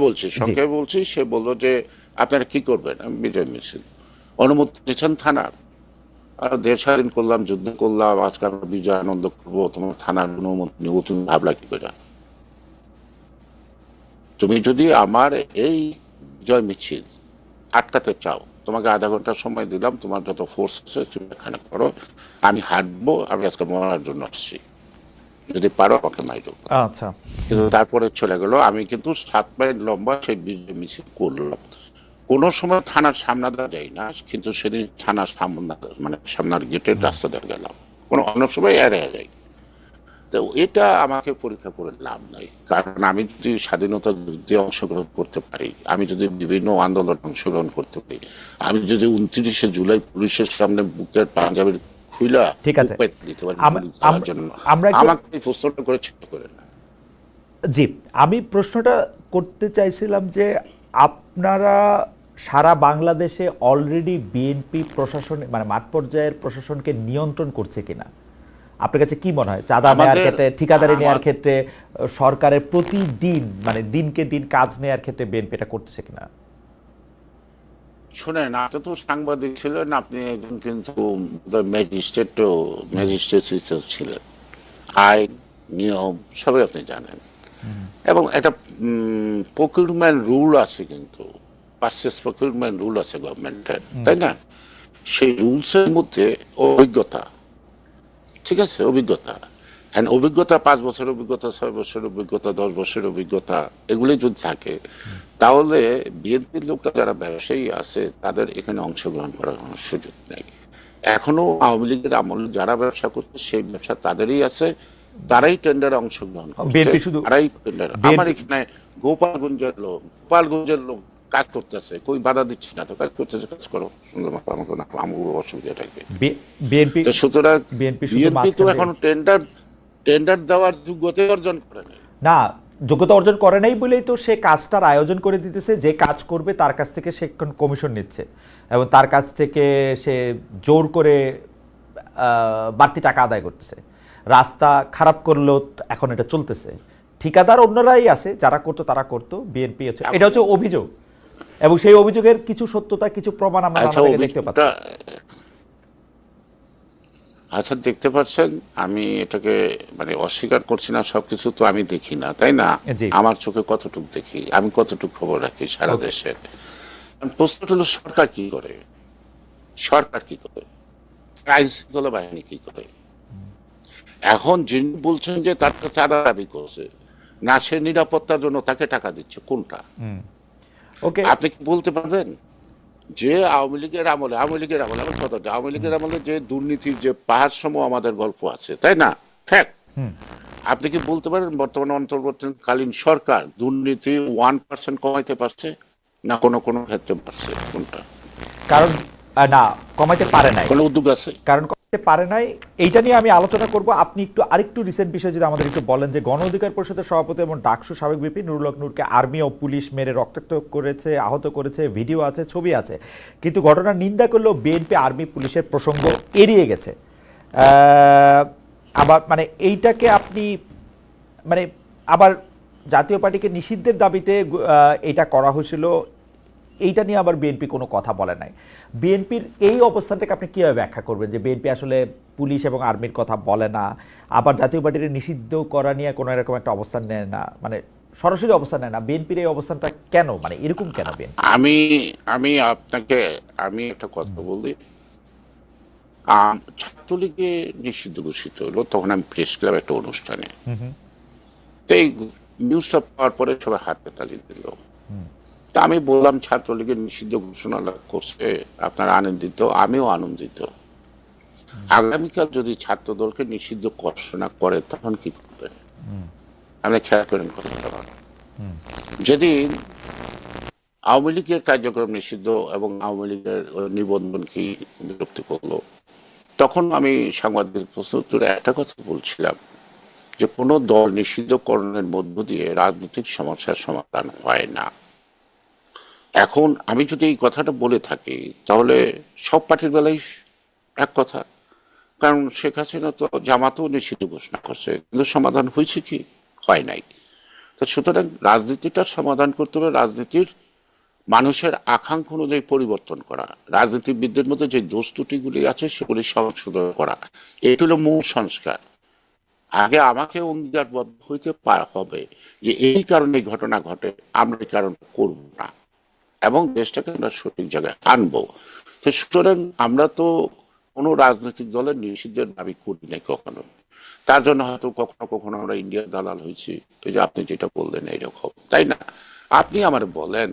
বলছি। সে বললো যে আপনারা কি করবেন? আমি বিজয় মিছিল অনুমতি দিয়েছেন থানার, আর দেশ স্বাধীন করলাম, যুদ্ধ করলাম, আজকে আমরা বিজয় আনন্দ করবো, তোমার থানার অনুমতি নিবো, তুমি ভাবলা কি করে? তুমি যদি আমার এই বিজয় মিছিল আটকাতে চাও, তোমাকে আধা ঘন্টা সময় দিলাম, তোমার যত ফোর্স আছে তুমি এখানে করো, আমি হাঁটবো, আমি আজকে মরার জন্য আসছি, যদি পারো আমাকে মাইরো। আচ্ছা, কিন্তু তারপরে চলে গেল। আমি কিন্তু 7 মাইল লম্বা সেই বিজয় মিছিল করলাম। কোনো সময় থানার সামনে দেওয়া যায় না, কিন্তু সেদিন থানার সামনে মানে সামনের গেটের রাস্তা দিয়ে গেলাম, কোনো অনেক সময় এড়িয়ে যায়। তো এটা আমাকে পরীক্ষা করে লাভ নাই, কারণ আমি যদি স্বাধীনতা যুদ্ধে অংশগ্রহণ করতে পারি, আমি যদি বিভিন্ন আন্দোলনে অংশগ্রহণ করতে পারি, আমি যদি 29শে জুলাই পুলিশের সামনে বুকের পাঞ্জাবির খুইলা ঠিক আছে। দিতে পারি গুলি আম- করার আম- জন্য, আমরা একটু- আমাকে এই প্রশ্নটা করে ছোট করে না। জি, আমি প্রশ্নটা করতে চাইছিলাম যে আপনারা সারা বাংলাদেশে অলরেডি বিএনপি প্রশাসন মানে মাঠ পর্যায়ের প্রশাসনকে নিয়ন্ত্রণ করছে কিনা? আপনার কাছে কি মনে হয় চাঁদা নেওয়ার আমাদের ক্ষেত্রে, ঠিকাদারি নেওয়ার আমার ক্ষেত্রে, সরকারের প্রতিদিন মানে দিনকে দিন কাজ নেওয়ার ক্ষেত্রে বিএনপি এটা করছে কিনা? শোনেন, আপনি তো সাংবাদিক ছিলেন, আপনি একজন কিন্তু ম্যাজিস্ট্রেট ছিলেন, আইন নিয়ম সবই আপনি জানেন, এবং একটা প্রকিউরমেন্ট রুল আছে, কিন্তু পারচেস প্রকিউরমেন্ট রুল আছে গভর্নমেন্টের, তাই না? সেই রুলসের মধ্যে অভিজ্ঞতা, ঠিক আছে, অভিজ্ঞতা, অ্যান্ড অভিজ্ঞতা 5 বছরের অভিজ্ঞতা, 6 বছরের অভিজ্ঞতা, 10 বছরের অভিজ্ঞতা, এগুলি যদি থাকে, তাহলে বিএনপির লোকরা যারা ব্যবসায়ী আছে তাদের এখানে অংশগ্রহণ করার কোনো সুযোগ নেই। এখনো আওয়ামী লীগের আমলে যারা ব্যবসা করছে সেই ব্যবসা তাদেরই আছে, তারাই টেন্ডারে অংশগ্রহণ করছে, বিএনপি শুধু তারাই টেন্ডার। আমার বিএনপি এখানে গোপালগঞ্জের লোক কাজ করতেছে, কই বাধা দিচ্ছি না তো, কাজ করতেছে, কাজ করো সুন্দর মতো, আমাকে না আমার অসুবিধা থাকবে। বিএনপি তো সুতরাং বিএনপি শুধু বিএনপি তো মাঝখানে এখন টেন্ডার দেওয়ার যোগ্যতা অর্জন করে নাই। না, যোগ্যতা অর্জন করে নাই বলেই তো সে কাজটার আয়োজন করে দিতেছে, যে কাজ করবে তার কাছ থেকে সে কমিশন নিচ্ছে এবং তার কাছ থেকে সে জোর করে বাড়তি টাকা আদায় করতেছে। রাস্তা খারাপ করলেও এখন এটা চলতেছে। ঠিকাদার অন্যরাই আছে, যারা করতো তারা করতো, বিএনপি হচ্ছে, এটা হচ্ছে অভিযোগ, এবং সেই অভিযোগের কিছু সত্যতা, কিছু প্রমাণ আমরা আচ্ছা, নানা জায়গায় দেখতে পাচ্ছি। আচ্ছা, দেখতে পাচ্ছেন, আমি এটাকে মানে অস্বীকার করছি না, সবকিছু তো আমি দেখি না, তাই না? জি, আমার চোখে কতটুকু দেখি, আমি কতটুকু খবর রাখি সারা দেশে। প্রশ্নটা হলো সরকার কি করে, সরকার কি করে, আইন শৃঙ্খলা বাহিনী কি করে? এখন যিনি বলছেন যে তার চাঁদা দাবি করছে না, সে নিরাপত্তার জন্য তাকে টাকা দিচ্ছে, কোনটা? ওকে, আপনি কি বলতে পারবেন যে আওয়ামী লীগের আমলে আমার কথাটা, আওয়ামী লীগের আমলে যে দুর্নীতির যে পাহাড় সম আমাদের গল্প আছে, তাই না? ফ্যাক্ট। আপনি কি বলতে পারেন বর্তমানে অন্তর্বর্তীকালীন সরকার দুর্নীতি 1% কমাইতে পারছে না? কোনো কোনো ক্ষেত্রে পারছে, কোনটা? কারণ না, কমাইতে পারে নাই। কোনো উদ্যোগ আছে? কারণ করতে পারে নাই, এইটা নিয়ে আমি আলোচনা করব। আপনি একটু আরেকটু রিসেন্ট বিষয় যদি আমাদের একটু বলেন, যে গণ অধিকার পরিষদের সভাপতি এবং ডাকসু সাবেক বিপি নুরুল হক নূরকে আর্মি ও পুলিশ মেরে রক্তাক্ত করেছে, আহত করেছে, ভিডিও আছে, ছবি আছে, কিন্তু ঘটনার নিন্দা করলেও বিএনপি আর্মি পুলিশের প্রসঙ্গ এড়িয়ে গেছে। আবার মানে এইটাকে আপনি মানে আবার জাতীয় পার্টিকে নিষিদ্ধের দাবিতে এটা করা হয়েছিল, এইটা নিয়ে আবার বিএনপি কোনো কথা বলে নাই। বিএনপির এই অবস্থানটাকে আপনি কীভাবে ব্যাখ্যা করবেন, যে বিএনপি আসলে পুলিশ এবং আর্মির কথা বলে না, আবার জাতীয় পার্টির নিষিদ্ধ করা নিয়ে কোনো এরকম একটা অবস্থান নেয় না, মানে সরাসরি অবস্থান নেয় না? বিএনপির এই অবস্থানটা কেন, মানে এরকম কেন বিএনপি? আমি আমি আপনাকে আমি একটা কথা বলি। ছাত্রলীগে নিষিদ্ধ ঘোষিত হলো, তখন আমি প্রেস ক্লাব একটা অনুষ্ঠানে, তো এই নিউজটা পাওয়ার পরে সবাই হাতে তালি দিল। তা আমি বললাম, ছাত্রলীগের নিষিদ্ধ ঘোষণা করছে, আপনারা আনন্দিত, আমিও আনন্দিত। আগামীকাল যদি ছাত্র দলকে নিষিদ্ধ ঘোষণা করে তখন কি করবেন? আপনি খেয়াল করেন কথাটা। যেদিন আওয়ামী লীগের কার্যক্রম নিষিদ্ধ এবং আওয়ামী লীগের নিবন্ধন কি বিরক্তি করলো, তখন আমি সাংবাদিক প্রশ্ন উত্তরে একটা কথা বলছিলাম, যে কোনো দল নিষিদ্ধকরণের মধ্য দিয়ে রাজনৈতিক সমস্যার সমাধান হয় না। এখন আমি যদি এই কথাটা বলে থাকি তাহলে সব পার্টির বেলায় এক কথা, কারণ শেখ হাসিনা তো জামাতও নিষিদ্ধ ঘোষণা করছে, কিন্তু সমাধান হয়েছে কি? হয় নাই। তো সুতরাং রাজনীতিটার সমাধান করতে হবে, রাজনীতির মানুষের আকাঙ্ক্ষা অনুযায়ী পরিবর্তন করা, রাজনীতিবিদদের মধ্যে যে দোষ ত্রুটিগুলি আছে সেগুলি সংশোধন করা, এটি হলো মূল সংস্কার। আগে আমাকে অঙ্গীকারবদ্ধ হইতে হবে যে এই কারণে এই ঘটনা ঘটে, আমরা এই কারণ করব না এবং দেশটাকে আমরা সঠিক জায়গায় আনবো। তো সুতরাং আমরা তো কোনো রাজনৈতিক দলের নিষিদ্ধের দাবি করি নাই কখনো। তার জন্য হয়তো কখনো কখনো আমরা ইন্ডিয়ার দালাল হয়েছি, ওই যে আপনি যেটা বললেন এইরকম, তাই না? আপনি আমার বলেন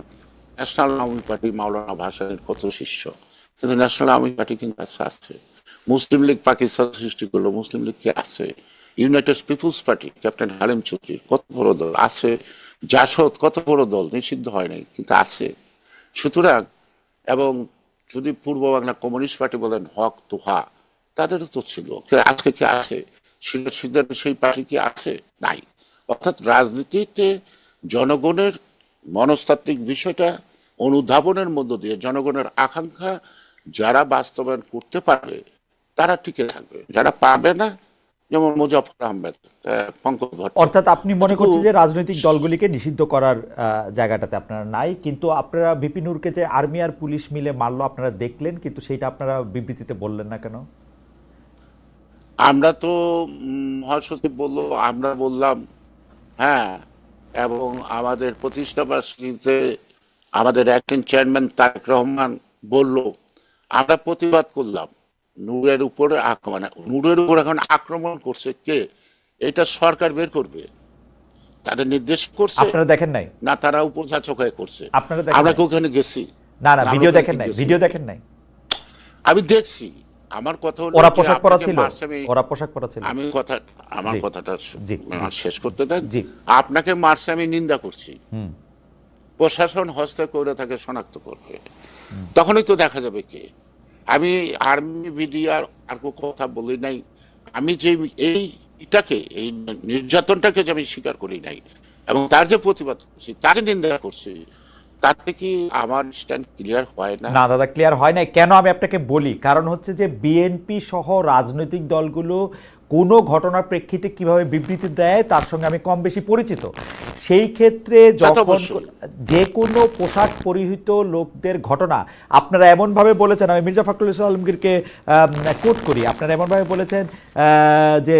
ন্যাশনাল আওয়ামী পার্টি মাওলানা ভাসানীর কত শিষ্য, কিন্তু ন্যাশনাল আওয়ামী পার্টি কিন্তু আছে। মুসলিম লীগ পাকিস্তান সৃষ্টি করলো, মুসলিম লীগ কি আছে? ইউনাইটেড পিপুলস পার্টি ক্যাপ্টেন হালিম চৌধুরীর কত বড় দল আছে, জাসদ কত বড় দল, নিষিদ্ধ হয় নাই কিন্তু আছে। সুতরাং এবং যদি পূর্ব বাংলা কমিউনিস্ট পার্টি বলেন হক তোহা, তাদেরও তো ছিল, আজকে কি আছে? সেই পার্টি কি আছে? নাই। অর্থাৎ রাজনীতিতে জনগণের মনস্তাত্ত্বিক বিষয়টা অনুধাবনের মধ্য দিয়ে জনগণের আকাঙ্ক্ষা যারা বাস্তবায়ন করতে পারবে তারা টিকে থাকবে, যারা পারবে না, যেমন মুজাফর আহমেদ, পঙ্কজ ভট্ট। অর্থাৎ আপনি মনে করছেন যে রাজনৈতিক দলগুলিকে নিষিদ্ধ করার জায়গাটাতে আপনারা নাই, কিন্তু আপনারা ভিপি নূরকে যে আর্মি আর পুলিশ মিলে মারলো আপনারা দেখলেন, কিন্তু সেইটা আপনারা বিবৃতিতে বললেন না কেন? আমরা তো মহাসচিব বললো, আমরা বললাম, হ্যাঁ, এবং আমাদের প্রতিষ্ঠা বার্ষিকীতে আমাদের অ্যাক্টিং চেয়ারম্যান তারেক রহমান বলল, আমরা প্রতিবাদ করলাম নূরের উপরে আক্রমণ। নূরের উপর এখন আক্রমণ করছে কে? এটা সরকার বের করবে, তাদের নির্দেশ করছে আপনারা দেখেন নাই? না তারা উপযাচক হয়ে করছে? আপনারা দেখেন আমরা নাই? কি ওখানে গেছি? না না, আমরা ভিডিও ওখানে দেখেন নাই? গেছি? ভিডিও দেখেন নাই? আমি দেখছি। আমার কথা হলো ওরা যে পোশাক পরা আপনাকে ছিল? মারছে, ওরা পোশাক পরা ছিল? আমি কথা, আমার জি কথাটা জি শেষ করতে দেন। জি। আপনাকে মারছে আমি নিন্দা করছি, প্রশাসন হস্তে করে তাকে শনাক্ত করবে, তখনই তো দেখা যাবে কে। আমি আর্মি মিডিয়ার আর কোনো কথা বলি নাই। আমি যে এইটাকে, এই নির্যাতনটাকে যে আমি স্বীকার করি নাই এবং তার যে প্রতিবাদ করছি, তার যে নিন্দা করছি, তাতে কি আমার স্ট্যান্ড ক্লিয়ার হয় না? না দাদা, ক্লিয়ার হয় নাই। কেন আমি আপনাকে বলি, কারণ হচ্ছে যে বিএনপি সহ রাজনৈতিক দলগুলো কোনো ঘটনার প্রেক্ষিতে কিভাবে বিবৃতি দেয় তার সঙ্গে আমি কম বেশি পরিচিত। সেই ক্ষেত্রে যখন যে কোনো পোশাক পরিহিত লোকদের ঘটনা আপনারা এমনভাবে বলেছেন, আমি মির্জা ফখরুল ইসলাম আলমগীরকে কোট করি, আপনারা এমনভাবে বলেছেন যে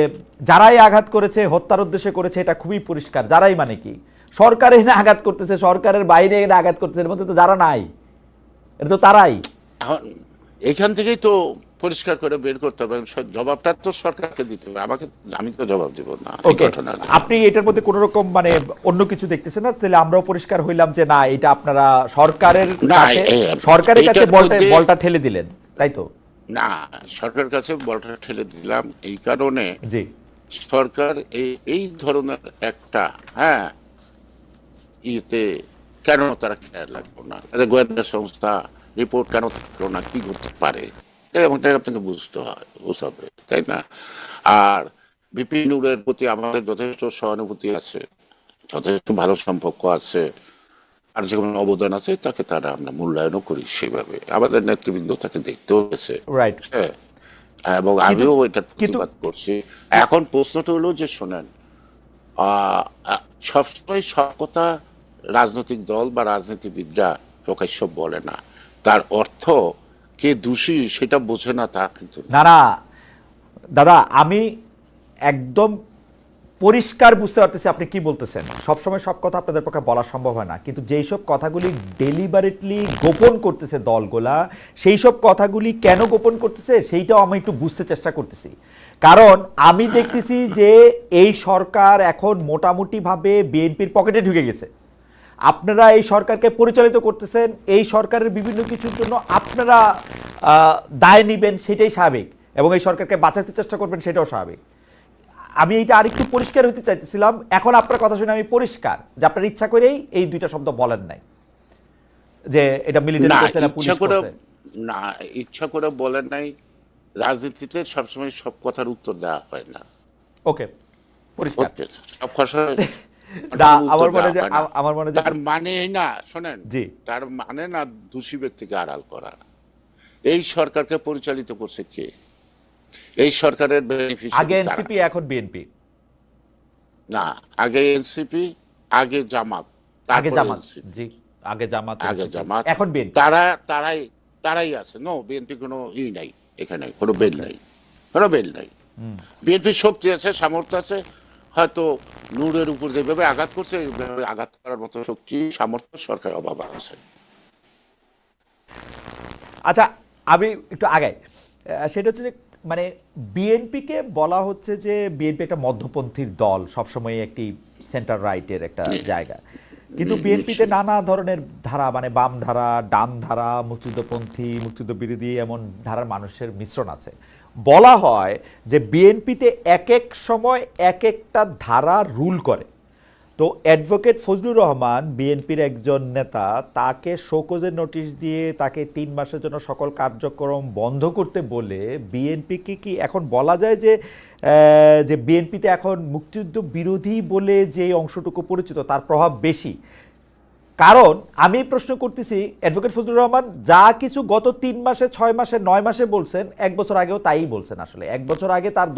যারাই আঘাত করেছে হত্যার উদ্দেশ্যে করেছে, এটা খুবই পরিষ্কার। যারাই মানে কি? সরকার এনে আঘাত করতেছে, সরকারের বাইরে এনে আঘাত করতেছে, এর মধ্যে তো যারা নাই, এটা তো তারাই। এখন এখান থেকেই তো পরিষ্কার করে বের করতে হবে, জবাবটা তো সরকারকে দিতে হবে, আমাকে, আমি তো জবাব দিব না এই ঘটনার। আপনি এটার মধ্যে কোন রকম মানে অন্য কিছু দেখতেছেন না? তাহলে আমরাও পরিষ্কার হইলাম যে না, এটা আপনারা সরকারের কাছে বলটা ঠেলে দিলেন, তাই তো? না, সরকারের কাছে বলটা ঠেলে দিলাম এই কারণে, জি, সরকার এই ধরনের একটা, হ্যাঁ, ইতে কেন তারা খেয়াল রাখলো না? গোয়েন্দা সংস্থা রিপোর্ট কেন থাকলো না? কি করতে পারে এবং আপনাকে বুঝতে হবে, তাই না? আর বিপি নূরের প্রতি আমাদের যথেষ্ট সহানুভূতি আছে, যথেষ্ট ভালো সম্পর্ক আছে, আর যে কোনো অবদান আছে তাকে তারা আমরা মূল্যায়নও করি সেভাবে। আমাদের নেতৃবৃন্দ তাকে দেখতেও গেছে, রাইট, হ্যাঁ, এবং আমিও এটা প্রতিবাদ করছি। এখন প্রশ্নটা হলো যে শোনেন, সবসময় সব কথা রাজনৈতিক দল বা রাজনীতিবিদরা প্রকাশ্য বলে না, তার অর্থ কে দোষী সেটা বোঝে না তা কিন্তু না না দাদা, আমি একদম পরিষ্কার বুঝতে পারতেছি আপনি কি বলতেছেন। সবসময় সব কথা আপনাদের পক্ষে বলা সম্ভব হয় না, কিন্তু যেই সব কথাগুলি ডেলিবারেটলি গোপন করতেছে দলগুলা, সেই সব কথাগুলি কেন গোপন করতেছে সেইটাও আমি একটু বুঝতে চেষ্টা করতেছি। কারণ আমি দেখতেছি যে এই সরকার এখন মোটামুটিভাবে বিএনপির পকেটে ঢুকে গেছে। আপনারা এই সরকারকে পরিচালিত করতেছেন, এই সরকারের বিভিন্ন কিছুর জন্য আপনারা দায় নিবেন, সেটাই স্বাভাবিক, এবং এই সরকারকে বাঁচাতে চেষ্টা করবেন, সেটাও স্বাভাবিক। আমি এইটা আরেকটু পরিষ্কার হতে চাইতেছিলাম। এখন আপনার কথা শুনে আমি পরিষ্কার যে আপনার ইচ্ছা করেই এই দুইটা শব্দ বলেন নাই, যে এটা মিলিটারি করছে না পুলিশ করছে। না, ইচ্ছা করে বলেন নাই। রাজনীতিতে সবসময় সব কথার উত্তর দেওয়া হয় না। ওকে, পরিষ্কার। সব কথা আমার মনে তার মানে না, শোনেন, জি, তার মানে না দোষী ব্যক্তিকে আড়াল করা। এই সরকারকে পরিচালিত করছে কে? এই সরকারের বেনিফিশিয়ারি আগে এনসিপি, এখন বিএনপি। না, আগে এনসিপি, আগে জামাত, আগে তারপরে জামাত, এনসিপি, জি, আগে জামাত, আগে এনসিপি, জামাত। এখন বিএনপি। তারাই তারাই আছে। নো, বিএনপি কোনো নাই এখানে, কোনো বেল ওকে। নাই, কোনো বেল নাই। বিএনপির শক্তি আছে, সামর্থ্য আছে, হয়তো নূরের উপর যেভাবে আঘাত করছে এইভাবে আঘাত করার মতো শক্তি সামর্থ্য সরকারের অভাব আছে। আচ্ছা, আমি একটু আগাই। সেটা হচ্ছে যে মানে বিএনপিকে বলা হচ্ছে যে বিএনপি একটা মধ্যপন্থীর দল, সবসময় একটি সেন্টার রাইটের একটা জায়গা, কিন্তু বিএনপিতে নিশ্চয়ই। নানা ধরনের ধারা, মানে বাম ধারা, ডান ধারা, মুক্তিযুদ্ধপন্থী, মুক্তিযুদ্ধ বিরোধী, এমন ধারার মানুষের মিশ্রণ আছে। বলা হয় যে বিএনপিতে এক এক সময় এক একটা ধারা রুল করে। তো অ্যাডভোকেট ফজলুর রহমান, বিএনপির একজন নেতা, তাকে শোকজের নোটিশ দিয়ে তাকে 3 মাসের জন্য সকল কার্যক্রম বন্ধ করতে বলে বিএনপিকে কি এখন বলা যায় যে যে বিএনপিতে এখন মুক্তিযুদ্ধ বিরোধী বলে যে অংশটুকু পরিচিত তার প্রভাব বেশি? কারণ আমি প্রশ্ন করতেছি, অ্যাডভোকেট ফজলুর রহমান যা কিছু গত 3 মাসে, 6 মাসে, 9 মাসে বলছেন, 1 বছর আগেও তাই বলছেন। আসলে 1 বছর আগে তার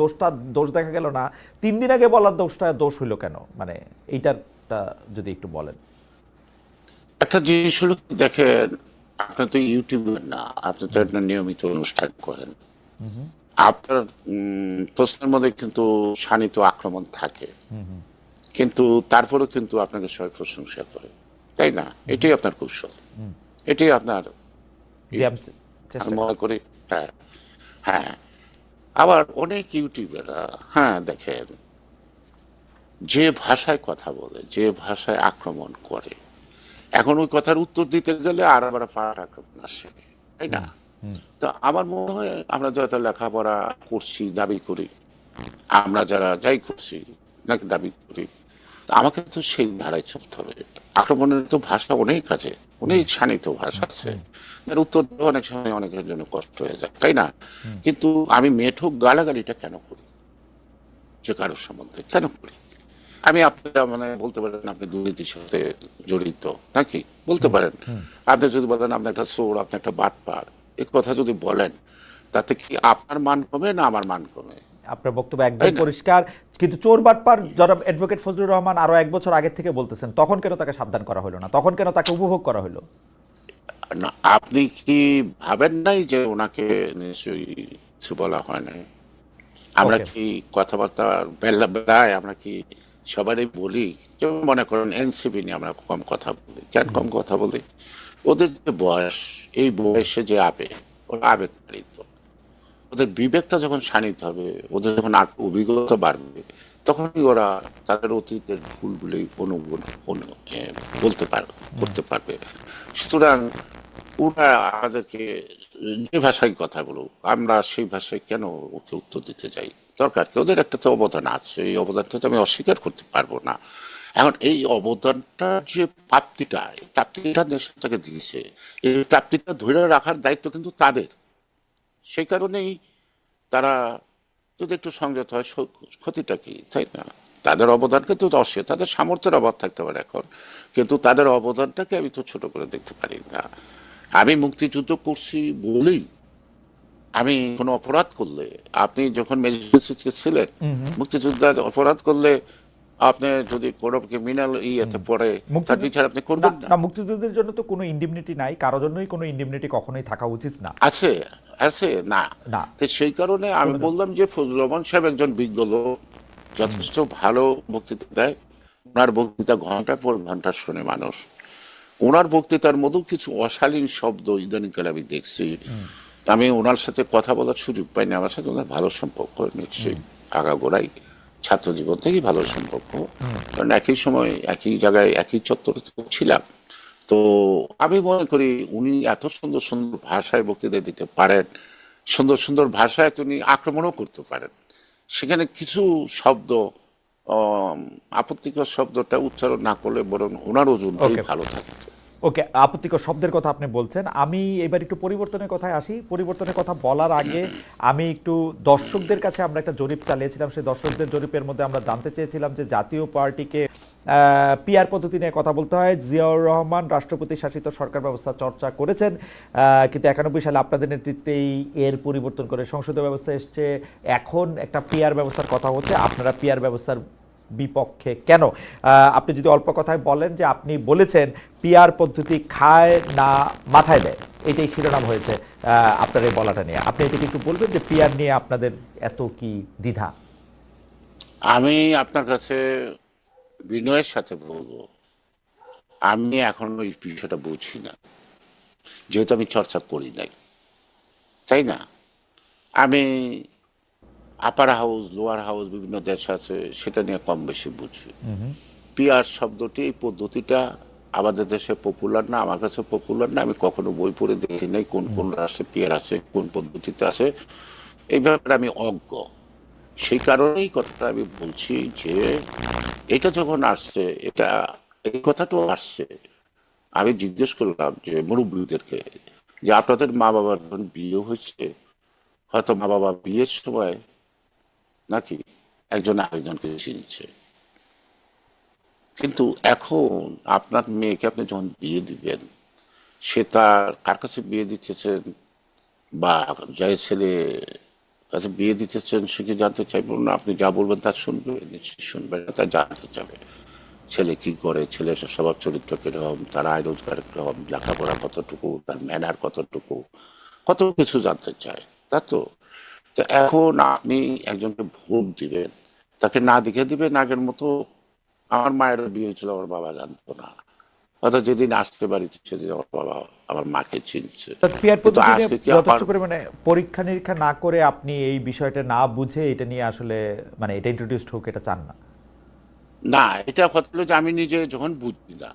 দোষ দেখা গেল না, 3 দিন আগে বলার দোষ হইলো কেন? মানে এইটারটা যদি একটু বলেন। একটা জিনিস হলো কি, দেখেন, আপনি তো ইউটিউবার না, আপনি তো একটা নিয়মিত অনুষ্ঠান করেন। আপনার প্রশ্নের মধ্যে কিন্তু শানিত আক্রমণ থাকে, কিন্তু তারপরেও কিন্তু আপনাকে সবাই প্রশংসা করে, তাই না? এটাই আপনার কৌশল, এটাই আপনার যে ই। আমি আমি চেষ্টা করি। মনে করি, হ্যাঁ, হ্যাঁ। আবার অনেক ইউটিউবাররা, হ্যাঁ, দেখেন, যে ভাষায় কথা বলে, যে ভাষায় আক্রমণ করে, এখন ওই কথার উত্তর দিতে গেলে আর আবার পাল্টা আক্রমণ আসে, তাই না? তো আমার মনে হয় আমরা যারা লেখাপড়া করছি, দাবি করি, আমরা যারা যাই করছি নাকি দাবি করি, আমাকে তো সেই ধারায় চলতে হবে। আক্রমণের তো ভাষা অনেক আছে, অনেক শানিত ভাষা আছে, এর উত্তর দেওয়া অনেক সময় অনেকের জন্য কষ্ট হয়ে যায়, তাই না? কিন্তু আমি মেঠো গালাগালিটা কেন করি যে কারোর সম্বন্ধে, কেন করি? আমি আপনারা মানে বলতে পারেন আপনি দুর্নীতির সাথে জড়িত নাকি, বলতে পারেন। আপনি যদি বলেন আপনি একটা চোর, আপনি একটা বাটপার, এই কথা যদি বলেন, তাতে কি আপনার মান কমে না আমার মান কমে? আপনার বক্তব্য একদম তাই না? পরিষ্কার। কিন্তু চোর বাটপার যারা অ্যাডভোকেট ফজলুর রহমান আরো 1 বছর আগের থেকে বলতেছেন, তখন কেন তাকে সাবধান করা হলো না? তখন কেন তাকে উপভোগ করা হলো? না, আপনি কি ভাবেন নাই যে ওনাকে নিশ্চয়ই কিছু বলা হয় নাই? আমরা ওকে। কি কথাবার্তা বেলায় আমরা কি সবারই বলি? যেমন মনে করেন এনসিপি নিয়ে আমরা কম কথা বলি, কেন কম কথা বলি? ওদের যে বয়স, এই বয়সে যে আবেগ, ওরা আবেগ তাড়িত। ওদের বিবেকটা যখন শানিত হবে, ওদের যখন অভিজ্ঞতা বাড়বে, তখনই ওরা তাদের অতীতের ভুলগুলি বলতে পারবে, করতে পারবে। সুতরাং ওরা আমাদেরকে যে ভাষায় কথা বলুক, আমরা সেই ভাষায় কেন ওকে উত্তর দিতে যাই? দরকার কি? ওদের একটা তো অবদান আছে, এই অবদানটা তো আমি অস্বীকার করতে পারবো না। এখন এই অবদানটা যে প্রাপ্তিটা, এই প্রাপ্তিটা দেশ থেকে দিয়েছে, এই প্রাপ্তিটা ধরে রাখার দায়িত্ব কিন্তু তাদের। সেই কারণেই তারা যদি একটু সংযত হয়, ক্ষতিটা কি, তাই না? তাদের অবদান কিন্তু অস্বীকার, তাদের সামর্থ্যের অভাব থাকতে পারে এখন, কিন্তু তাদের অবদানটাকে আমি তো ছোট করে দেখতে পারি না। আমি মুক্তিযুদ্ধ করছি বলেই, আমি কোনো অপরাধ করলে, আপনি যখন ম্যাজিস্ট্রেট ছিলেন, মুক্তিযোদ্ধার অপরাধ করলে আপনি যদি কোনো ক্রিমিনাল ইয়েতে পড়ে, তার মুক্তিযুদ্ধ বিচার আপনি না, করবেন না? না, মুক্তিযুদ্ধের জন্য তো কোনো ইন্ডিমনিটি নাই, কারোর জন্যই কোনো ইন্ডিমনিটি কখনোই থাকা উচিত না। আছে, আছে না? না, তো সেই কারণে আমি কোনো জন- বললাম যে ফজলুর রহমান সাহেব একজন বিজ্ঞ লোক, যথেষ্ট ভালো বক্তৃতা দেয়। ওনার বক্তৃতা ঘন্টার পর ঘন্টা শোনে মানুষ। ওনার বক্তৃতার মধ্যেও কিছু অশালীন শব্দ ইদানিংকালে আমি দেখছি। আমি ওনার সাথে কথা বলার সুযোগ পাইনি, আমার সাথে ওনার ভালো সম্পর্ক নিশ্চয়ই আগাগোড়াই ছাত্র জীবন থেকেই ভালো সম্পর্ক, কারণ একই সময় একই জায়গায় একই চত্বরে তো ছিলাম। তো আমি মনে করি উনি এত সুন্দর সুন্দর ভাষায় বক্তৃতা দিতে পারেন, সুন্দর সুন্দর ভাষায় উনি আক্রমণও করতে পারেন। সেখানে কিছু শব্দ, আপত্তিকর শব্দটা উচ্চারণ না করলে বরং ওনার ওজনটাই ওকে, ভালো থাকে। ওকে, আপত্তিকর শব্দের কথা আপনি বলছেন। আমি এবার একটু পরিবর্তনের কথায় আসি। পরিবর্তনের কথা বলার আগে আমি একটু দর্শকদের কাছে, আমরা একটা জরিপ চালিয়েছিলাম, সেই দর্শকদের জরিপের মধ্যে আমরা জানতে চেয়েছিলাম যে জাতীয় পার্টিকে পিআর পদ্ধতি নিয়ে কথা বলতে হয়। জিয়াউর রহমান রাষ্ট্রপতি শাসিত সরকার ব্যবস্থা চর্চা করেছেন, কিন্তু 91 সালে আপনাদের নেতৃত্বেই এর পরিবর্তন করে সংসদীয় ব্যবস্থা এসছে। এখন একটা পিআর ব্যবস্থার কথা হচ্ছে, আপনারা পিআর ব্যবস্থার বিপক্ষে কেন? আপনি যদি অল্প কথায় বলেন যে আপনি বলেছেন পিআর পদ্ধতি খায় না মাথায় দেয়, এটাই শিরোনাম হয়েছে আপনার এই বলাটা নিয়ে। আপনি এটাকে একটু বলবেন যে পিআর নিয়ে আপনাদের এত কি দ্বিধা? আমি আপনার কাছে বিনয়ের সাথে বলবো, আমি এখন ওই বিষয়টা বুঝি না, যেহেতু আমি চর্চা করি নাই, তাই না? আমি আপার হাউস, লোয়ার হাউস বিভিন্ন দেশ আছে, সেটা নিয়ে কম বেশি বুঝি। পিয়ার শব্দটি, এই পদ্ধতিটা আমাদের দেশে পপুলার না, আমার কাছে পপুলার না। আমি কখনো বই পড়ে দেখি নাই কোন কোন রাষ্ট্রে পিয়ার আছে, কোন পদ্ধতিতে আছে, এই ব্যাপারে আমি অজ্ঞ। সেই কারণেই কথাটা আমি বলছি যে এটা যখন আসছে, এটা এই কথাটাও আসছে, আমি জিজ্ঞেস করলাম যে মুরব্বীদেরকে, যে আপনাদের মা বাবার যখন বিয়ে হয়েছে, হয়তো মা বাবা বিয়ের সময় নাকি একজন আরেকজনকে চিনছে, কিন্তু এখন আপনার মেয়েকে আপনি যখন বিয়ে দিবেন, সে তার কার কাছে বিয়ে দিতেছেন, বা যে ছেলে কাছে বিয়ে দিতেছেন সে কি জানতে চাইবে না? আপনি যা বলবেন তা শুনবে? নিশ্চয়ই শুনবে না, তা জানতে চাবে। ছেলে কি করে, ছেলের স্বভাব চরিত্র কিরকম, তার আয় রোজগার কিরকম, লেখাপড়া কতটুকু, তার ম্যানার কতটুকু, কত কিছু জানতে চায়, তা তো। তো এখন আপনি একজনকে ভোট দিবেন, তাকে না দেখে দিবেন আগের মতো। আমার মায়ের বিয়ে হয়েছিল, আমার বাবা জানতো না, হয়তো যেদিন আসতে বাড়িতে সেদিন আমার বাবা আমার মাকে চিনছে। পিয়ার কিন্তু পদ্ধতি নিয়ে আজকে কি যথেষ্ট আমার, পরিমাণে পরীক্ষা নিরীক্ষা না করে আপনি এই বিষয়টা না বুঝে এটা নিয়ে আসলে মানে এটা ইন্ট্রোডিউসড হোক এটা চান না? না, এটা কথা হলো যে আমি নিজে যখন বুঝি না,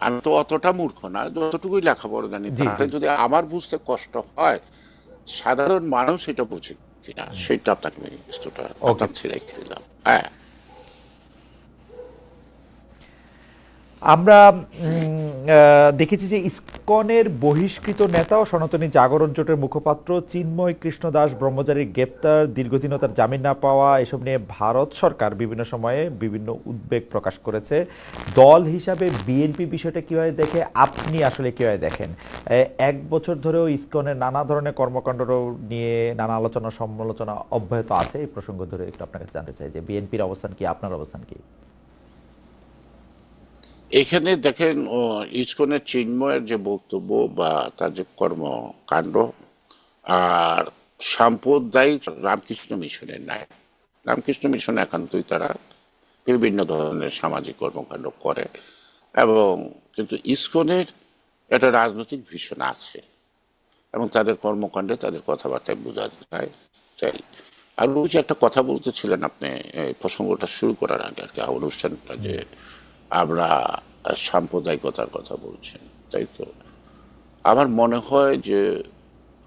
আমি তো অতটা মূর্খ না, যতটুকুই লেখাপড়া জানি, জি তাতে জি। যদি আমার বুঝতে কষ্ট হয়, সাধারণ মানুষ এটা বুঝে কিনা সেটা আপনাকে আমি কিছুটা ওকে। আপনার ছেড়ে রেখে দিলাম। হ্যাঁ, আমরা দেখেছি যে ইসকনের বহিষ্কৃত নেতা ও সনাতনী জাগরণ জোটের মুখপাত্র চিন্ময় কৃষ্ণ দাস ব্রহ্মচারীর গ্রেপ্তার, দীর্ঘদিনও তার জামিন না পাওয়া, এসব নিয়ে ভারত সরকার বিভিন্ন সময়ে বিভিন্ন উদ্বেগ প্রকাশ করেছে। দল হিসাবে বিএনপি বিষয়টা কীভাবে দেখে, আপনি আসলে কীভাবে দেখেন? এক বছর ধরেও ইসকনের নানা ধরনের কর্মকাণ্ড নিয়ে নানা আলোচনা সমালোচনা অব্যাহত আছে। এই প্রসঙ্গ ধরে একটু আপনার কাছে জানতে চাই যে বিএনপির অবস্থান কি, আপনার অবস্থান কি? এখানে দেখেন ইসকনের চিন্ময়ের যে বক্তব্য বা তার যে কর্মকাণ্ড, আর সাম্প্রদায়িক রামকৃষ্ণ মিশনের নাই, রামকৃষ্ণ মিশন একান্তই তারা বিভিন্ন ধরনের সামাজিক কর্মকাণ্ড করে, এবং কিন্তু ইসকনের একটা রাজনৈতিক ভীষণ আছে, এবং তাদের কর্মকাণ্ডে তাদের কথাবার্তায় বোঝা যায়। তাই আর ওই যে একটা কথা বলতেছিলেন আপনি এই প্রসঙ্গটা শুরু করার আগে আর কি, অনুষ্ঠানটা, যে আমরা সাম্প্রদায়িকতার কথা বলছেন, তাই তো। আমার মনে হয় যে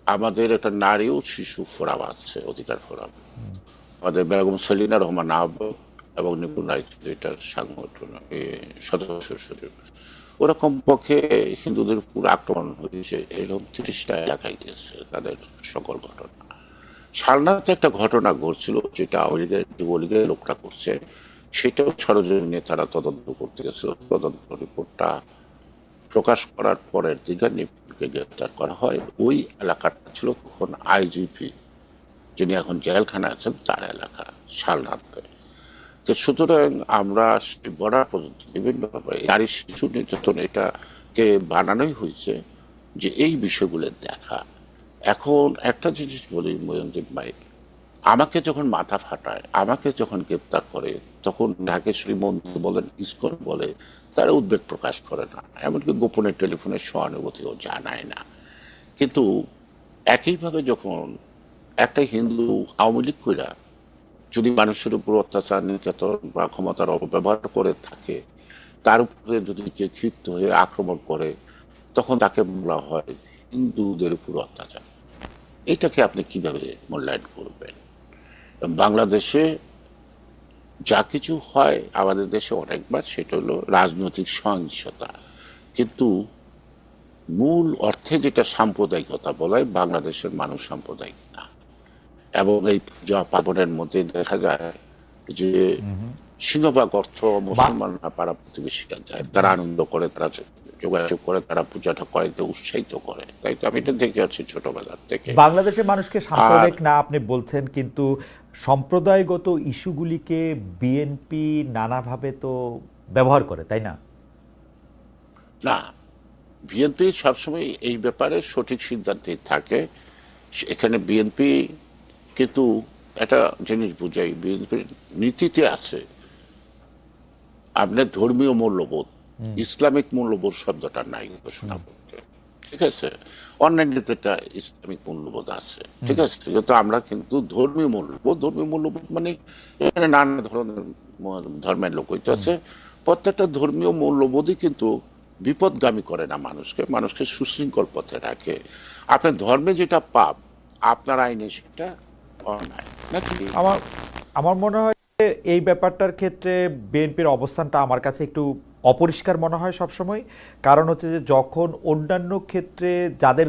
আমাদের একটা নারী ও শিশু ফোরাম আছে, অধিকার ফোরাম, আমাদের বেগম সেলিনা রহমান আহ্বায়ক এবং নিপুণ রায়চৌধুরীটার সংগঠন সদস্য সচিব। ওরা কমপক্ষে হিন্দুদের উপর আক্রমণ হয়েছে এরকম 30টা এলাকায় গিয়েছে, তাদের সকল ঘটনা। সারনাথে একটা ঘটনা ঘটছিল, যেটা আওয়ামী লীগের যুবলীগের লোকরা করছে, সেটাও সরজমিনে তারা তদন্ত করতে গেছিল। তদন্ত রিপোর্টটা প্রকাশ করার পরের দিকে নিপুণকে গ্রেপ্তার করা হয়। ওই এলাকাটা ছিল তখন আইজিপি, যিনি এখন জেলখানা আছেন, তার এলাকা শালনাথে। তো সুতরাং আমরা বর্ডার পর্যন্ত বিভিন্ন নারী শিশু নির্যাতন এটাকে বানানোই হয়েছে যে এই বিষয়গুলো দেখা। এখন একটা জিনিস বলি ময়নদীপ ভাই, আমাকে যখন মাথা ফাটায়, আমাকে যখন গ্রেপ্তার করে, তখন ঢাকেশ্বরী মন্দির বলেন, ইসকন বলে, তারা উদ্বেগ প্রকাশ করে না, এমনকি গোপনে টেলিফোনে সহানুভূতিও জানায় না। কিন্তু একইভাবে যখন একটা হিন্দু আওয়ামী লীগ কইরা যদি মানুষের উপর অত্যাচার, নির্যাতন বা ক্ষমতার অপব্যবহার করে থাকে, তার উপরে যদি কেউ ক্ষিপ্ত হয়ে আক্রমণ করে, তখন তাকে বলা হয় হিন্দুদের উপর অত্যাচার। এটাকে আপনি কিভাবে মূল্যায়ন করবেন? বাংলাদেশে যা কিছু হয় আমাদের দেশে অনেকবার, সেটা হলো রাজনৈতিক সহিংসতা, কিন্তু মূল অর্থে যেটা সাম্প্রদায়িকতা বলা হয়, বাংলাদেশের মানুষ সাম্প্রদায়িক না। এবং এই পূজা পার্বণের মধ্যে দেখা যায় যে সিংহভাগ অর্থ বা মুসলমানরা পাড়া প্রতিবেশীরা যায়, তারা আনন্দ করে, তারা যোগাযোগ করে তারা পূজাটা করাইতে উৎসাহিত করে। তাই তো আমি এটা দেখে আছি ছোটবেলার থেকে। বাংলাদেশের মানুষকে সাম্প্রদায়িক না আপনি বলছেন, কিন্তু সম্প্রদায়গত ইস্যুগুলিকে বিএনপি নানাভাবে তো ব্যবহার করে, তাই না? না, বিএনপি সবসময় এই ব্যাপারে সঠিক সিদ্ধান্তে থাকে। এখানে বিএনপি কিন্তু একটা জিনিস বুঝাই, বিএনপির নীতিতে আছে আপনার ধর্মীয় মূল্যবোধ, ইসলামিক মূল্যবোধ শব্দটা নাই ঘোষণা করতে, ঠিক আছে? অন্যান্য একটা ইসলামিক মূল্যবোধ আছে, ঠিক আছে, কিন্তু আমরা কিন্তু ধর্মীয় মূল্যবোধ মানে এখানে নানা ধরনের ধর্মের লোক হইতে আছে। প্রত্যেকটা ধর্মীয় মূল্যবোধই কিন্তু বিপদগামী করে না মানুষকে, মানুষকে সুশৃঙ্খল পথে রাখে। আপনার ধর্মে যেটা পাপ, আপনার আইনে সেটা অন্যায় নাকি? আমার আমার মনে হয় যে এই ব্যাপারটার ক্ষেত্রে বিএনপির অবস্থানটা আমার কাছে একটু অপরিষ্কার মনে হয় সবসময়। কারণ হচ্ছে যে যখন অন্যান্য ক্ষেত্রে যাদের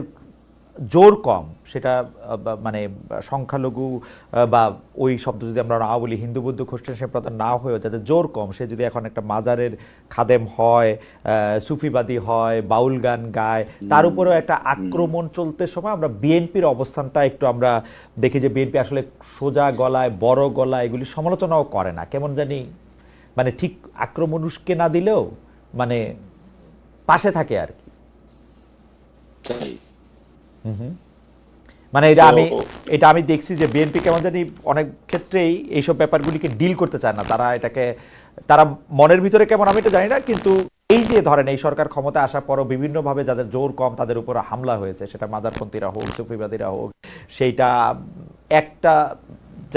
জোর কম, সেটা মানে সংখ্যালঘু বা ওই শব্দ যদি আমরা না বলি, হিন্দু বৌদ্ধ খ্রিস্টান সম্প্রদায় না হয়েও যাদের জোর কম, সে যদি এখন একটা মাজারের খাদেম হয়, সুফিবাদী হয়, বাউল গান গায়, তার উপরেও একটা আক্রমণ চলতে সময় আমরা বিএনপির অবস্থানটা একটু আমরা দেখি যে বিএনপি আসলে সোজা গলায় বড় গলায় এগুলি সমালোচনাও করে না, কেমন জানি মানে ঠিক আক্রমণ উস্কে না দিলেও মানে পাশে থাকে আর কি। তাই মানে তো এটা আমি দেখছি যে বিএনপি কেমন জানি অনেক ক্ষেত্রেই এইসব ব্যাপারগুলিকে ডিল করতে চায় না, তারা মনের ভিতরে কেমন আমি এটা জানি না, কিন্তু এই যে ধরেন এই সরকার ক্ষমতায় আসার পরও বিভিন্নভাবে যাদের জোর কম তাদের উপর হামলা হয়েছে, সেটা মাজারপন্থীরা হোক, সুফিবাদীরা হোক, সেইটা একটা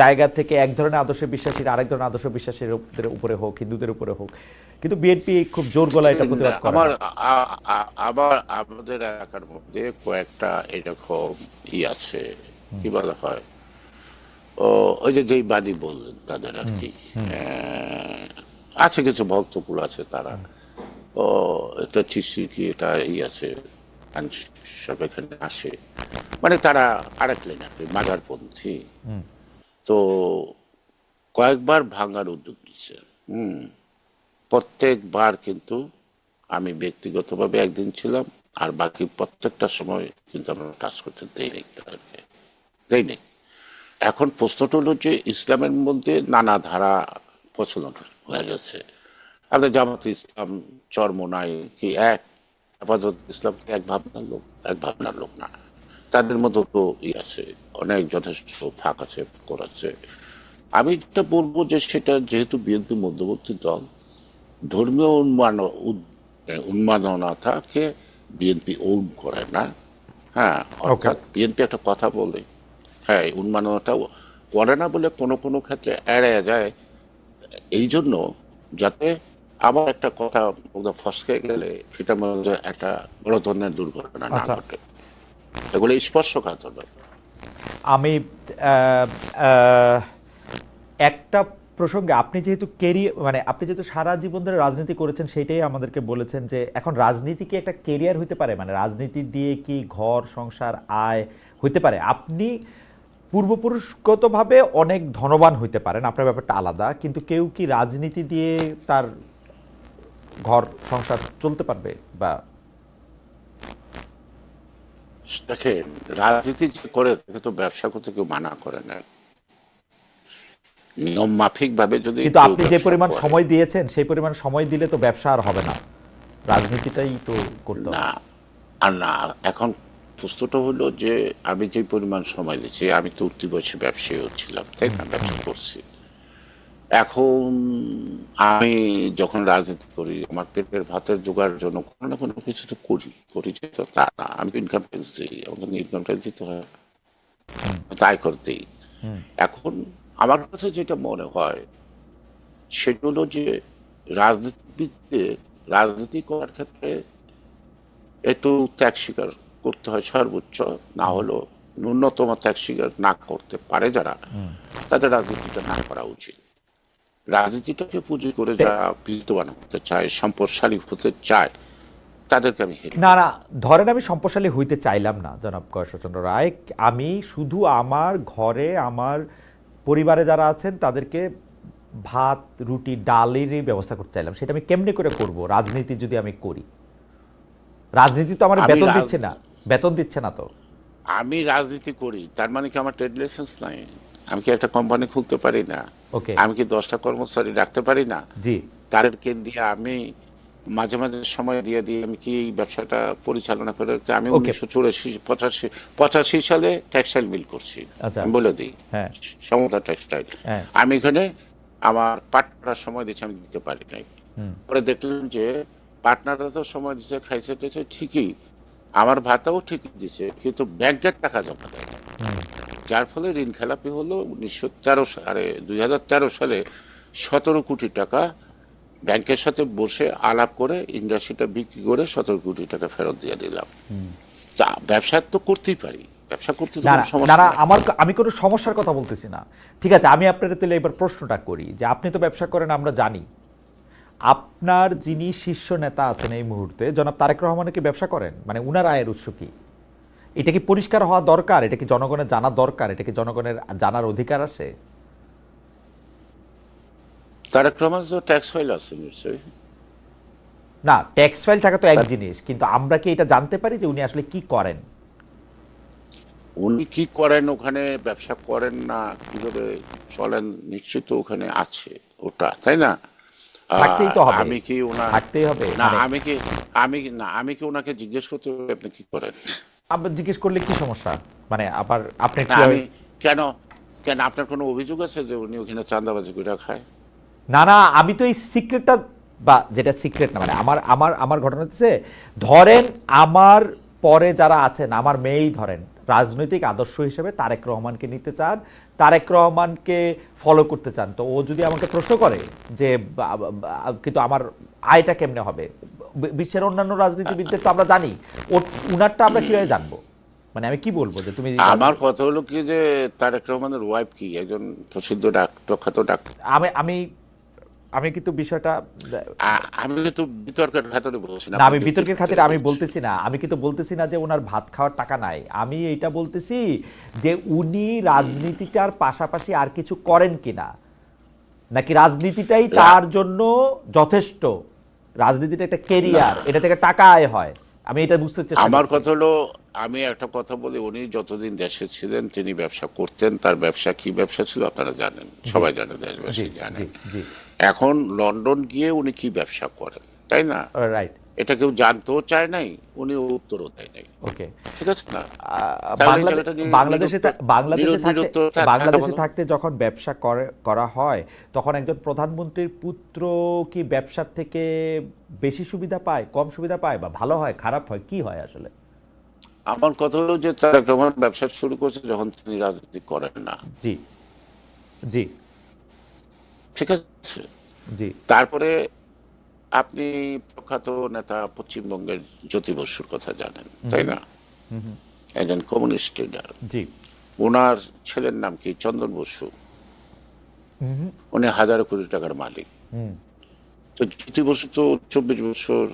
জায়গা থেকে এক ধরনের আদর্শে বিশ্বাসীরা আরেক ধরনের আদর্শ বিশ্বাসীদের উপরে হোক, হিন্দুদের উপরে হোক, কিন্তু বিএনপি খুব জোর গলায় এটা প্রতিবাদ করে আমার না। আবার আমাদের এলাকার মধ্যে কয়েকটা এরকম আছে, কি বলা হয়, ও ওই যে যেই বাদী বললেন তাদের আর কি আছে, কিছু ভক্তকুল আছে, তারা ও এটা চিস্তি কি এটা আছে, সব এখানে আসে, মানে তারা আরেক লেন আর কি, মাজারপন্থী। তো কয়েকবার ভাঙার উদ্যোগ নিচ্ছে। প্রত্যেকবার কিন্তু আমি ব্যক্তিগতভাবে একদিন ছিলাম, আর বাকি প্রত্যেকটা সময় কিন্তু আমরা টাচ করতে দেয়নি তাদেরকে, দেয়নি। এখন প্রশ্নটা হলো যে ইসলামের মধ্যে নানা ধারা প্রচলন হয়ে গেছে। আমাদের জামাত ইসলাম চরমোনাই কি এক, আপাতত ইসলাম কি এক ভাবনার লোক না, তাদের মধ্যে তো আছে, অনেক যথেষ্ট ফাঁক আছে, করাচ্ছে। আমি যেটা বলবো যে সেটা যেহেতু বিএনপি মধ্যবর্তী দল, ধর্মীয় উন্মাদনাটাকে বিএনপি ওন করে না। হ্যাঁ, অর্থাৎ বিএনপি একটা কথা বলে, হ্যাঁ, উন্মাদনাটাও করে না বলে কোনো কোনো ক্ষেত্রে এড়িয়ে যায়, এই জন্য যাতে আবার একটা কথা ফসকে গেলে সেটার মধ্যে একটা বড় ধরনের দুর্ঘটনা না আচ্ছা, ঘটে। এগুলো স্পর্শকাতর ব্যাপার। আমি আহ, আহ, একটা প্রসঙ্গে আপনি যেহেতু মানে আপনি যেহেতু সারা জীবন ধরে রাজনীতি করেছেন, সেটাই আমাদেরকে বলেছেন যে এখন রাজনীতি কি একটা কেরিয়ার হতে পারে, মানে রাজনীতি দিয়ে কি ঘর সংসার আয় হতে পারে? আপনি পূর্বপুরুষগতভাবে অনেক ধনবান হইতে পারেন, আপনার ব্যাপারটা আলাদা, কিন্তু কেউ কি রাজনীতি দিয়ে তার ঘর সংসার চলতে পারবে? বা দেখেন, রাজনীতি যে করে তাকে তো ব্যবসা করতে কেউ মানা করে না। নিয়ম মাফিক ভাবে যদি কিন্তু কেউ আপনি যে ব্যবসা পরিমাণ করে, সময় দিয়েছেন সেই পরিমাণ সময় দিলে তো ব্যবসা আর হবে না, রাজনীতিটাই তো করতে হবে। না আর না, এখন প্রশ্নটা হলো যে আমি যে পরিমাণ সময় দিচ্ছি, আমি তো উঠতি বয়সে ব্যবসায়ী ছিলাম, তাই না, ব্যবসা করছি। এখন আমি যখন রাজনীতি করি, আমার পেটের ভাতের জোগাড়ের জন্য কোনো না কোনো কিছু তো করি যে তো তা না, আমি ইনকাম ট্যাক্স দিই, আমাকে ইনকাম ট্যাক্স দিতে হয়, তাই করতেই। এখন আমার কাছে যেটা মনে হয় সেটা হলো যে রাজনীতিবিদদের রাজনীতি করার ক্ষেত্রে একটু ত্যাগ স্বীকার করতে হয় সর্বোচ্চ, না হলো ন্যূনতম ত্যাগ স্বীকার না করতে পারে যারা, তাদের রাজনীতিটা না করা উচিত। রাজনীতিটাকে পুঁজি করে যারা বিদ্যমান হতে চায়, সম্পদশালী হতে চায়, তাদেরকে আমি হেরি না করি। না, ধরেন আমি সম্পদশালী হইতে চাইলাম না জনাব গয়েশ্বরচন্দ্র রায়, আমি শুধু আমার ঘরে আমার পরিবারে যারা আছেন তাদেরকে ভাত রুটি ডালেরই ব্যবস্থা করতে চাইলাম, সেটা আমি কেমনে করে করব রাজনীতি যদি আমি করি? রাজনীতি তো আমার আমি বেতন দিচ্ছে না, বেতন দিচ্ছে না তো। আমি রাজনীতি করি, তার মানে কি আমার ট্রেড লাইসেন্স নাই? আমি কি একটা কোম্পানি খুলতে পারি না? ওকে। আমি কি 10টা কর্মচারী রাখতে পারি না? জি। তাদেরকে দিয়ে আমি মাঝে মাঝে সময় দিয়ে আমি কি এই ব্যবসাটা পরিচালনা করে রাখতে? আমি ওকে। 1985 সালে টেক্সটাইল মিল করছি, আচ্ছা। আমি বলে দিই, হ্যাঁ। সমতা টেক্সটাইল। হ্যাঁ। আমি এখানে আমার পার্টনার সময় দিচ্ছি, আমি দিতে পারি নাই। পরে দেখলাম যে পার্টনাররা তো সময় দিচ্ছে, খাইছে টেছে ঠিকই, আমার ভাতাও ঠিকই দিচ্ছে, কিন্তু ব্যাংকের টাকা জমা দেয় না। যার ফলে ঋণ খেলাপি হলো 2013 সালে 17 কোটি টাকা ব্যাংকের সাথে বসে আলাপ করে ইন্ডাস্ট্রিটা বিক্রি করে 17 কোটি টাকা ফেরত দিয়ে দিলাম। তা ব্যবসা তো করতেই পারি, ব্যবসা করতে তো না কোনো না সমস্যা না, নেই। আমি কোনো সমস্যার কথা বলতেছি না। ঠিক আছে, আমি আপনার তাহলে এবার প্রশ্নটা করি যে আপনি তো ব্যবসা করেন, আমরা জানি। আপনার যিনি শীর্ষ নেতা আছেন এই মুহূর্তে, জনাব তারেক রহমানের কি ব্যবসা করেন? মানে উনার আয়ের উৎস কি? এটা কি পরিষ্কার হওয়া দরকার? এটা কি জনগণের জানা দরকার? এটা কি জনগণের জানার অধিকার আছে? তারেক রহমান তো ট্যাক্স ফাইল আছে নিশ্চয়ই। না, ট্যাক্স ফাইল থাকা তো এক জিনিস, কিন্তু আমরা কি এটা জানতে পারি যে উনি আসলে কি করেন? উনি কি করেন, ওখানে ব্যবসা করেন না কিভাবে চলেন, নিশ্চিত ওখানে আছে ওটা, তাই না? থাকতেই তো হবে, আমি কি ওনার থাকতেই হবে। না মানে আমি কি ওনাকে জিজ্ঞেস করতে হবে আপনি কি করেন? আবার জিজ্ঞেস করলে কি সমস্যা? মানে আবার আপনি না কি আমি কেন কেন আপনার কোনো অভিযোগ আছে যে উনি ওখানে চাঁদাবাজি করে খায়? না না, আমি তো এই সিক্রেটটা, বা যেটা সিক্রেট না, মানে আমার আমার আমার ঘটনা হচ্ছে, ধরেন আমার পরে যারা আছেন, আমার মেয়েই ধরেন রাজনৈতিক আদর্শ হিসেবে তারেক রহমানকে নিতে চান, তারেক রহমানকে ফলো করতে চান, তো ও যদি আমাকে প্রশ্ন করে যে কিন্তু আমার আয়টা কেমনে হবে, বিশ্বের অন্যান্য রাজনীতিবিদদের তো আমরা জানি, উনারটা আমরা কিভাবে জানবো? মানে আমি কি বলবো যে তুমি আমার কথা হলো কি যে তারেক রহমানের ওয়াইফ কি একজন প্রসিদ্ধ প্রখ্যাত ডাক্তার? আমি আমি আমি কিন্তু বিষয়টা, আমি কিন্তু বিতর্কের খাতিরে বলছি না, না, আমি আপনি বিতর্কের যুক্তির খাতিরে আমি বলছি। বলতেছি না, আমি কিন্তু বলতেছি না যে ওনার ভাত খাওয়ার টাকা নাই, আমি এটা বলতেছি যে উনি রাজনীতিটার পাশাপাশি আর কিছু করেন কিনা, নাকি রাজনীতিটাই তার জন্য যথেষ্ট, রাজনীতিটা একটা কেরিয়ার, এটা থেকে টাকা আয় হয়, আমি এটা বুঝতে চেষ্টা আমার করছি। কথা হলো, আমি একটা কথা বলি, উনি যতদিন দেশে ছিলেন তিনি ব্যবসা করতেন, তার ব্যবসা কি ব্যবসা ছিল আপনারা জানেন, সবাই জানে, জি দেশবাসী জি জানেন। জি। এখন লন্ডন গিয়ে উনি কি ব্যবসা করেন, তাই না? রাইট। এটা কেউ জানতেও চায় নাই, উনি উত্তরও দেয় নাই। ওকে। ঠিক আছে না? তাহলে এই জায়গাটা বাংলাদেশে নিরুত্তর বাংলাদেশে থাকতে যখন ব্যবসা করা হয়, তখন একজন প্রধানমন্ত্রীর পুত্র কি ব্যবসার থেকে বেশি সুবিধা পায়, কম সুবিধা পায়, বা ভালো হয়, খারাপ হয়, কি হয় আসলে? আমার কথা হলো যে তারেক রহমান ব্যবসা শুরু করছে যখন তিনি রাজনীতি করেন না। জি জি ঠিক আছে। জি। তারপরে আপনি প্রখ্যাত নেতা পশ্চিমবঙ্গের জ্যোতি বসুর কথা জানেন, তাই না? একজন কমিউনিস্ট লিডার। জি। ওনার ছেলের নাম কি? চন্দন বসু। উনি হাজারো কোটি টাকার মালিক। তো জ্যোতি বসু তো 24 বছর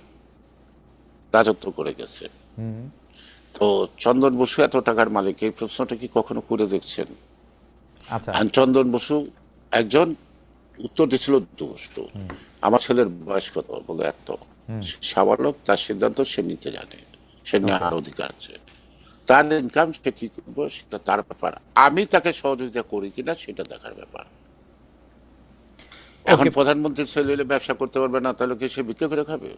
রাজত্ব করে গেছে। তো চন্দন বসু এত টাকার মালিক, এই প্রশ্নটা কি কখনো করে দেখছেন? আচ্ছা। আর চন্দন বসু একজন উত্তর দিচ্ছিল জ্যোতি বসু, আমার ছেলের বয়স কত? বলে এত। সাবালক, তার সিদ্ধান্ত সে নিতে জানে, সে নেওয়ার অধিকার আছে, তার ইনকাম সে কি করবো সেটা তার ব্যাপার, আমি তাকে সহযোগিতা করি কিনা সেটা দেখার ব্যাপার। এখন প্রধানমন্ত্রীর ছেলে এলে ব্যবসা করতে পারবে না, তাহলে কি সে বিক্রি করে খাবে?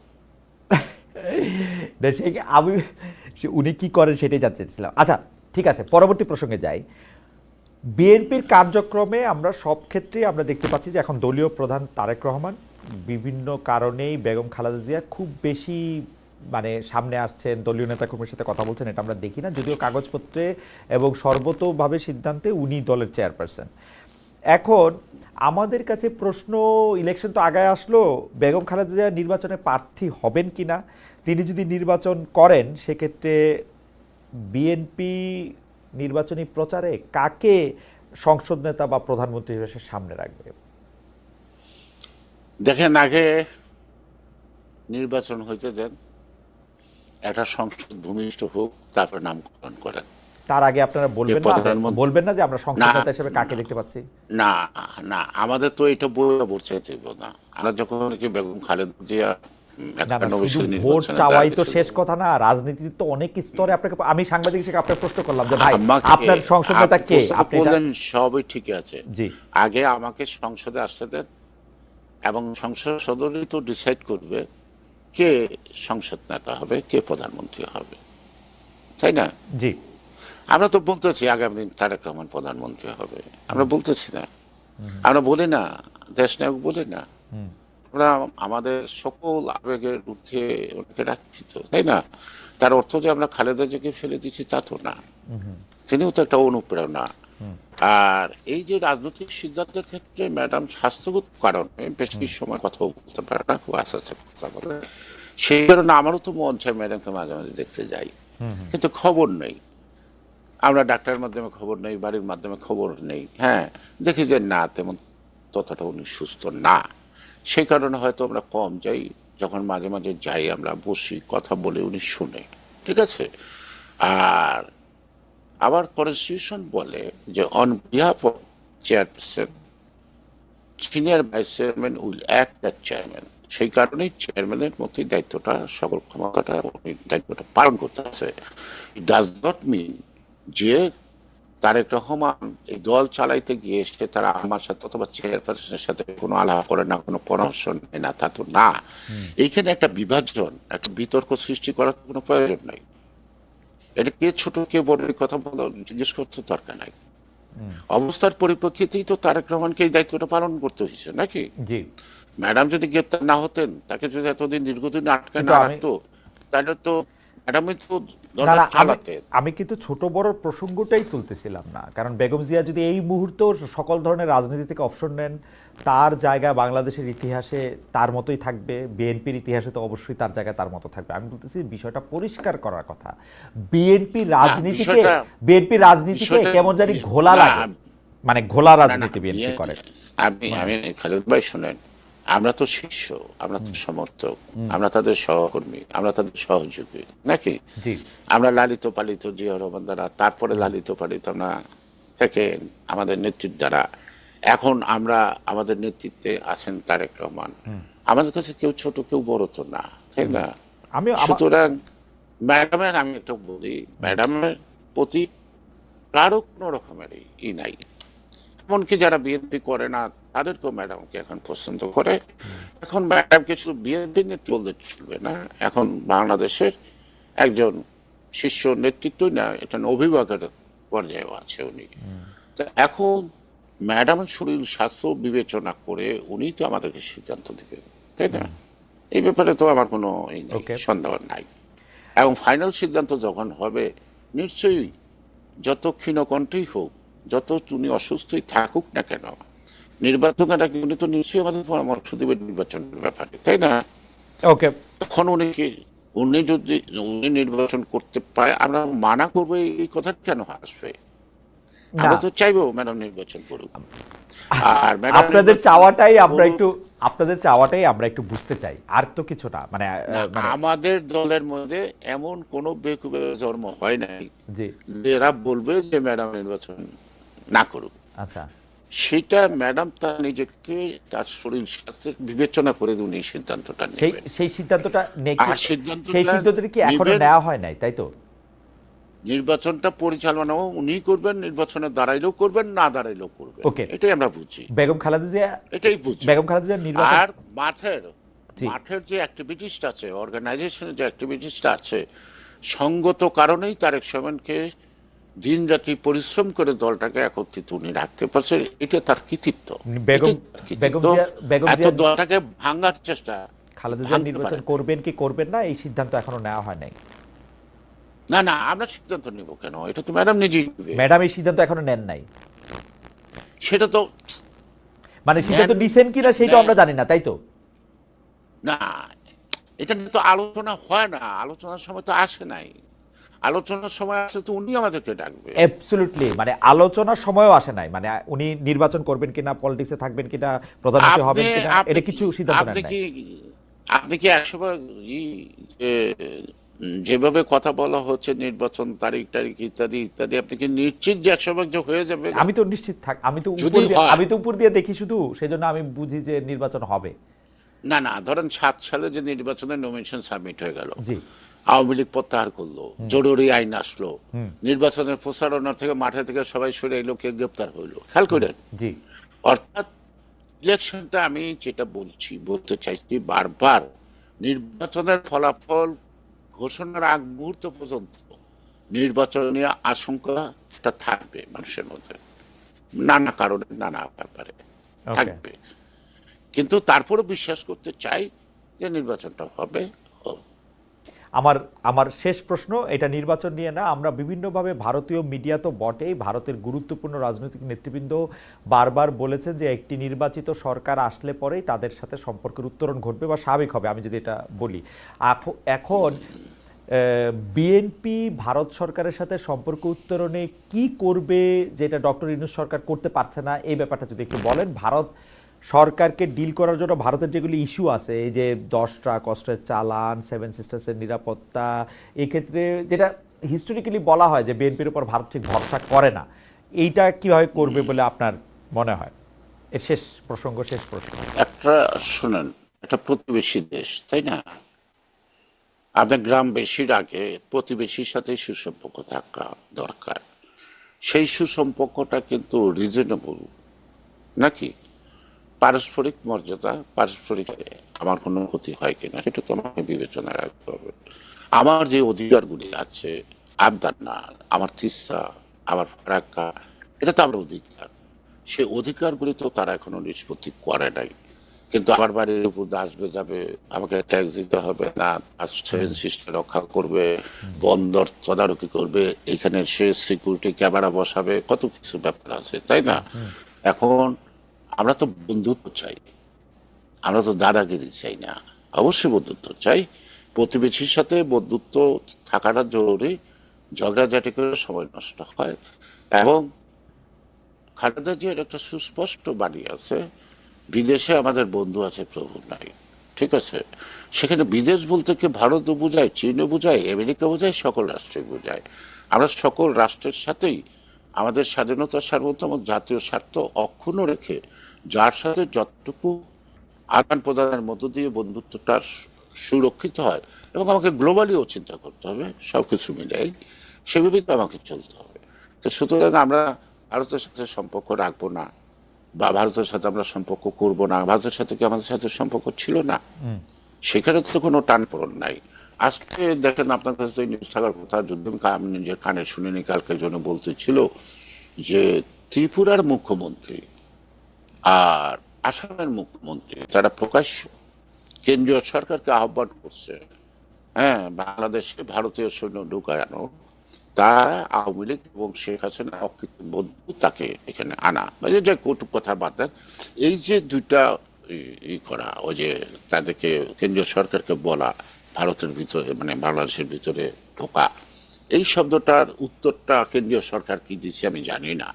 আমি উনি কি করেন সেটাই জানতে চাইছিলাম। আচ্ছা, ঠিক আছে, পরবর্তী প্রসঙ্গে যাই। বিএনপির কার্যক্রমে আমরা সব ক্ষেত্রেই আমরা দেখতে পাচ্ছি যে এখন দলীয় প্রধান তারেক রহমান বিভিন্ন কারণেই বেগম খালেদা জিয়া খুব বেশি মানে সামনে আসছেন, দলীয় নেতাকর্মীর সাথে কথা বলছেন, এটা আমরা দেখি না, যদিও কাগজপত্রে এবং সর্বতোভাবে সিদ্ধান্তে উনি দলের চেয়ারপারসন। এখন আমাদের কাছে প্রশ্ন, ইলেকশন তো আগায় আসলো, বেগম খালেদা জিয়া নির্বাচনে প্রার্থী হবেন কিনা, তিনি যদি নির্বাচন করেন সেক্ষেত্রে বিএনপি নির্বাচনী প্রচারে কাকে সংসদ নেতা বা প্রধানমন্ত্রী হিসেবে সামনে রাখবে? দেখেন, আগে নির্বাচন হইতে দেন, একটা সংসদ ভূমিষ্ঠ হোক, তারপর নামকরণ করেন। তার আগে আপনারা বলবেন না যে আমরা সংসদ না নেতা হিসেবে কাকে দেখতে পাচ্ছি? না না, আমাদের তো এটা বলছে আমরা যখন বেগম খালেদা জিয়া না না, 91 শুধু সালে ভোট নির্বাচনে চাওয়াই তো দাঁড়িয়েছিল। শেষ কথা না, রাজনীতিতে তো অনেক স্তরে আপনাকে, আমি সাংবাদিক হিসেবে আপনাকে প্রশ্ন করলাম যে ভাই আমাকে আপনার সংসদ নেতা কে, প্রশ্নটা আপনি এটা করলেন, সবই ঠিক আছে। জি আগে আমাকে সংসদে আসতে দেন, এবং সংসদ সদস্যই তো ডিসাইড করবে কে সংসদ নেতা হবে, কে প্রধানমন্ত্রী হবে, তাই না? জি আমরা তো বলতেছি আগামী দিন তারেক রহমান প্রধানমন্ত্রী হবে, আমরা বলতেছি না, আমরা বলি না দেশ নায়ক বলি না, আমরা আমাদের সকল আবেগের ঊর্ধ্বে ওনাকে রাখছি তো, তাই না? তার অর্থ যে আমরা খালেদা জিয়াকে ফেলে দিচ্ছি তা তো না, তিনিও তো একটা অনুপ্রেরণা। আর এই যে রাজনৈতিক সিদ্ধান্তের ক্ষেত্রে ম্যাডাম স্বাস্থ্যগত কারণে বেশি সময় কথা বলতে পারে না, খুব আস্তে আস্তে কথা বলে, সেই কারণে আমারও তো মন চায় ম্যাডামকে মাঝে মাঝে দেখতে যাই, কিন্তু খবর নেই। আমরা ডাক্তারের মাধ্যমে খবর নেই, বাড়ির মাধ্যমে খবর নেই, হ্যাঁ দেখি যে না তেমন ততটা উনি সুস্থ না, সেই কারণে হয়তো আমরা কম যাই। যখন মাঝে মাঝে যাই আমরা বসি, কথা বলে, উনি শুনে, ঠিক আছে। আর আবার কনস্টিটিউশন বলে যে on behalf of chairperson senior vice chairman will act as chairman, সেই কারণেই চেয়ারম্যানের মধ্যে দায়িত্বটা, সকল ক্ষমতাটা উনি দায়িত্বটা পালন করতে আছে। ইট ডাজ নট মিন যে তারেক রহমান এই দল চালাইতে গিয়ে সে তারা আমার সাথে অথবা চেয়ারপারসনের সাথে কোনো আলাপ করে না, কোনো পরামর্শ নেয় না, তা তো না। এইখানে একটা বিভাজন, একটা বিতর্ক সৃষ্টি করার কোনো প্রয়োজন নাই। এটা কে ছোট কে বড় এই কথা বলা জিজ্ঞেস করতে দরকার নাই। অবস্থার পরিপ্রেক্ষিতেই তো তারেক রহমানকে এই দায়িত্বটা পালন করতে হয়েছে নাকি? জি ম্যাডাম যদি গ্রেপ্তার না হতেন, তাকে যদি এতদিন দীর্ঘদিন আটকে কিন্তু না আমি রাখতো, তাহলে তো ম্যাডামই তো না দলটা না, চালাতেন। আমি কিন্তু ছোট বড় প্রসঙ্গটাই তুলতেছিলাম না, কারণ বেগম জিয়া যদি এই মুহূর্তেও সকল ধরনের রাজনীতি থেকে অবসর নেন, তার জায়গা বাংলাদেশের ইতিহাসে তার মতোই থাকবে, বিএনপির ইতিহাসে তো অবশ্যই তার জায়গায় তার মতো থাকবে। আমি বলতেছি বিষয়টা পরিষ্কার করার কথা, বিএনপি রাজনীতিকে বিষয়টা- বিএনপি রাজনীতিকে বিষয়টা- কেমন জানি ঘোলা না, লাগে, মানে ঘোলা না, না, রাজনীতি বিএনপি করে। আমি খালেদ ভাই শোনেন, আমরা তো শিষ্য, আমরা তো সমর্থক, আমরা তাদের সহকর্মী, আমরা তাদের সহযোগী নাকি? জি আমরা লালিত পালিত জিয়া রহমান দ্বারা, তারপরে লালিত পালিত আমরা থেকে আমাদের নেতৃত্ব দ্বারা, এখন আমরা আমাদের নেতৃত্বে আছেন তারেক রহমান। আমাদের কাছে কেউ ছোট কেউ বড় তো না, তাই না? আমি সুতরাং ম্যাডামের, আমি একটা বলি, ম্যাডামের প্রতি কারো কোনো রকমের ই নাই, এমনকি যারা বিএনপি করে না তাদেরকেও ম্যাডামকে এখন পছন্দ করে। এখন ম্যাডামকে শুধু বিএনপি নেতৃত্ব বলতে চলবে না, এখন বাংলাদেশের একজন শীর্ষ নেতৃত্বই না, এটা অভিভাবকের পর্যায়েও আছে উনি। তো এখন ম্যাডামের শরীর স্বাস্থ্য বিবেচনা করে উনি তো আমাদেরকে সিদ্ধান্ত দেবেন, তাই না? এই ব্যাপারে তো আমার কোনো Okay. সন্দেহ নাই। এবং ফাইনাল সিদ্ধান্ত যখন হবে, নিশ্চয়ই যত ক্ষীণকণ্ঠই হোক, যত উনি অসুস্থই থাকুক না কেন, নির্বাচনের আগে উনি তো নিশ্চয়ই আমাদের পরামর্শ দেবেন নির্বাচনের ব্যাপারে, তাই না? ওকে তখন উনি যদি উনি নির্বাচন করতে পারে, আমরা মানা করবো, এই কথা কেন আসবে? আমরা তো চাইবো ম্যাডাম নির্বাচন করুক। আর ম্যাডাম আপনাদের চাওয়াটাই আমরা একটু বুঝতে চাই, আর তো কিছু না, মানে আমাদের দলের মধ্যে এমন কোন বেকুবের জন্ম হয় নাই জি যে এরা বলবে যে ম্যাডাম নির্বাচন না করুক। আচ্ছা সেটা ম্যাডাম তার নিজেকে, তার শরীর স্বাস্থ্যের বিবেচনা করে উনি সিদ্ধান্তটা সেই নেবেন। সেই সিদ্ধান্তটা আর সিদ্ধান্তটা সেই সিদ্ধান্তটা কি এখনো নেবেন। নেওয়া হয় নাই, তাই তো? নির্বাচনটা পরিচালনাও উনি করবেন, নির্বাচনে দাঁড়াইলেও করবেন, না দাঁড়াইলেও করবেন, ওকে। এটাই আমরা বুঝি, বেগম খালেদা জিয়া এটাই বুঝি। বেগম খালেদা জিয়া নির্বাচন আর মাঠের জি। মাঠের যে অ্যাক্টিভিটিসটা আছে, অর্গানাইজেশনের যে অ্যাক্টিভিটিসটা আছে, সঙ্গত কারণেই তারেক রহমানকে দিন রাত্রি পরিশ্রম করে দলটাকে একত্রিত উনি রাখতে পারছে, এটা তার কৃতিত্ব। বেগম এটাই তার কৃতিত্ব। বেগম এত জিয়া দলটাকে ভাঙার চেষ্টা খালেদা জিয়া ভাঙতে নির্বাচন পারে। করবেন কি করবেন না এই সিদ্ধান্ত এখনো নেওয়া হয় নাই। না না, আমরা সিদ্ধান্ত নিব কেন? এটা তো ম্যাডাম নিজেই নেবে। ম্যাডাম এই সিদ্ধান্ত এখনো নেন নাই, সেটা তো মানে সিদ্ধান্ত নিছেন কিনা সেটা আমরা জানি না, তাই তো? না, এটা নিয়ে তো আলোচনা হয় না, আলোচনার সময় তো আসে নাই। আলোচনার সময় আসলে তো উনি আমাদেরকে ডাকবে। অ্যাবসলিউটলি, মানে আলোচনার সময়ও আসে নাই, মানে উনি নির্বাচন করবেন কিনা, পলিটিক্সে থাকবেন কিনা, প্রধানমন্ত্রী হবেন কিনা, এটা কিছু সিদ্ধান্ত নেন নাই। আপনি কি একসময় যেভাবে কথা বলা হচ্ছে নির্বাচন তারিখ টারিখ ইত্যাদি ইত্যাদি, আপনি কি নিশ্চিত যে একসময় যে হয়ে যাবে? আমি তো নিশ্চিত আমি তো যদি হয়। আমি তো উপর দিয়ে দেখি শুধু, সেজন্য আমি বুঝি যে নির্বাচন হবে। না না, ধরেন 7 সালে যে নির্বাচনের নমিনেশন সাবমিট হয়ে গেল, জি আওয়ামী লীগ প্রত্যাহার করলো, জরুরি আইন আসলো, নির্বাচনের প্রচারণা থেকে মাঠে থেকে সবাই সরে এলো, কে গ্রেপ্তার হইলো, খেয়াল করেন। জি অর্থাৎ ইলেকশনটা, আমি যেটা বলতে চাইছি বারবার, নির্বাচনের ফলাফল ঘোষণার আগ মুহূর্ত পর্যন্ত নির্বাচনীয় আশঙ্কাটা থাকবে মানুষের মধ্যে, নানা কারণে নানা ব্যাপারে ওকে। থাকবে, কিন্তু তারপরে বিশ্বাস করতে চাই যে নির্বাচনটা হবে। আমার আমার শেষ প্রশ্ন, এটা নির্বাচন নিয়ে না, আমরা বিভিন্নভাবে, ভারতীয় মিডিয়া তো বটেই, ভারতের গুরুত্বপূর্ণ রাজনৈতিক নেতৃবৃন্দ বারবার বলেছেন যে একটি নির্বাচিত সরকার আসলে পরেই তাদের সাথে সম্পর্কের উত্তরণ ঘটবে বা স্বাভাবিক হবে, আমি যদি এটা বলি। এখন বিএনপি ভারত সরকারের সাথে সম্পর্ক উত্তরণে কি করবে যেটা ডক্টর ইউনূস সরকার করতে পারছে না, এই ব্যাপারটা যদি একটু বলেন। ভারত সরকারকে ডিল করার জন্য ভারতের যেগুলি ইস্যু আছে, এই যে 10 ট্রাক অস্ত্রের চালান, 7 সিস্টার্সের নিরাপত্তা, এক্ষেত্রে যেটা হিস্টোরিক্যালি বলা হয় যে বিএনপির উপর ভারত ঠিক ভরসা করে না, এইটা কিভাবে করবে বলে আপনার মনে হয়? এর শেষ প্রসঙ্গ, শেষ প্রশ্ন। একটা শুনেন, একটা প্রতিবেশী দেশ, তাই না? আপনার গ্রামবাসীর আগে প্রতিবেশীর সাথে সুসম্পর্ক থাকা দরকার। সেই সুসম্পর্কটা কিন্তু রিজনেবল নাকি, পারস্পরিক মর্যাদা, পারস্পরিক আমার কোনো ক্ষতি হয় কিনা সেটা তো আমাকে বিবেচনা রাখতে হবে। আমার যে অধিকারগুলি আছে, আবদার না, আমার তিস্তা, আমার ফারাক্কা, এটা তো আমার অধিকার। সে অধিকারগুলি তো তারা এখনো নিষ্পত্তি করে নাই, কিন্তু আমার বাড়ির উপর আসবে যাবে, আমাকে ট্যাক্স দিতে হবে না, সেভেন সিস্টেম রক্ষা করবে, বন্দর তদারকি করবে, এখানে সে সিকিউরিটি ক্যামেরা বসাবে, কত কিছু ব্যাপার আছে, তাই না? এখন আমরা তো বন্ধুত্ব চাই, আমরা তো দাদাগিরি চাই না, অবশ্যই বন্ধুত্ব চাই। প্রতিবেশীর সাথে বন্ধুত্ব থাকাটা জরুরি। ঝগড়াঝাটি করে সময় নষ্ট হয়। এবং খালেদা জিয়ার একটা সুস্পষ্ট বাণী আছে, বিদেশে আমাদের বন্ধু আছে, প্রভু নাই। ঠিক আছে, সেখানে বিদেশ বলতে কি ভারতও বোঝায়, চীনও বোঝায়, আমেরিকা বোঝায়, সকল রাষ্ট্রই বোঝায়। আমরা সকল রাষ্ট্রের সাথেই আমাদের স্বাধীনতা, সার্বভৌমত্ব, জাতীয় স্বার্থ অক্ষুণ্ণ রেখে যার সাথে যতটুকু আদান প্রদানের মধ্য দিয়ে বন্ধুত্বটা সুরক্ষিত হয়, এবং আমাকে গ্লোবালিও চিন্তা করতে হবে, সব কিছু মিলাই সেভাবেই তো আমাকে চলতে হবে। তো সুতরাং আমরা ভারতের সাথে সম্পর্ক রাখবো না, বা ভারতের সাথে আমরা সম্পর্ক করব না, ভারতের সাথে কি আমাদের সাথে সম্পর্ক ছিল না? সেখানে তো কোনো টানপোড়েন নাই। আজকে দেখেন, আপনার কাছে তো নিউজ থাকার কথা, যদি আমি নিজের কানে শুনিনি, কালকে জন্য বলতেছিল যে ত্রিপুরার মুখ্যমন্ত্রী আর আসামের মুখ্যমন্ত্রী তারা প্রকাশ্য কেন্দ্রীয় সরকারকে আহ্বান করছে, হ্যাঁ, বাংলাদেশে ভারতীয় সৈন্য ঢুকানো, তা আওয়ামী লীগ এবং শেখ হাসিনা অকৃত বন্ধু তাকে এখানে আনা, মানে যে কটু কথা বাদ দেন, এই যে দুইটা করা, ওই যে তাদেরকে কেন্দ্রীয় সরকারকে বলা ভারতের ভিতরে, মানে বাংলাদেশের ভিতরে ঢোকা, এই শব্দটার উত্তরটা কেন্দ্রীয় সরকার কি দিচ্ছে আমি জানি না।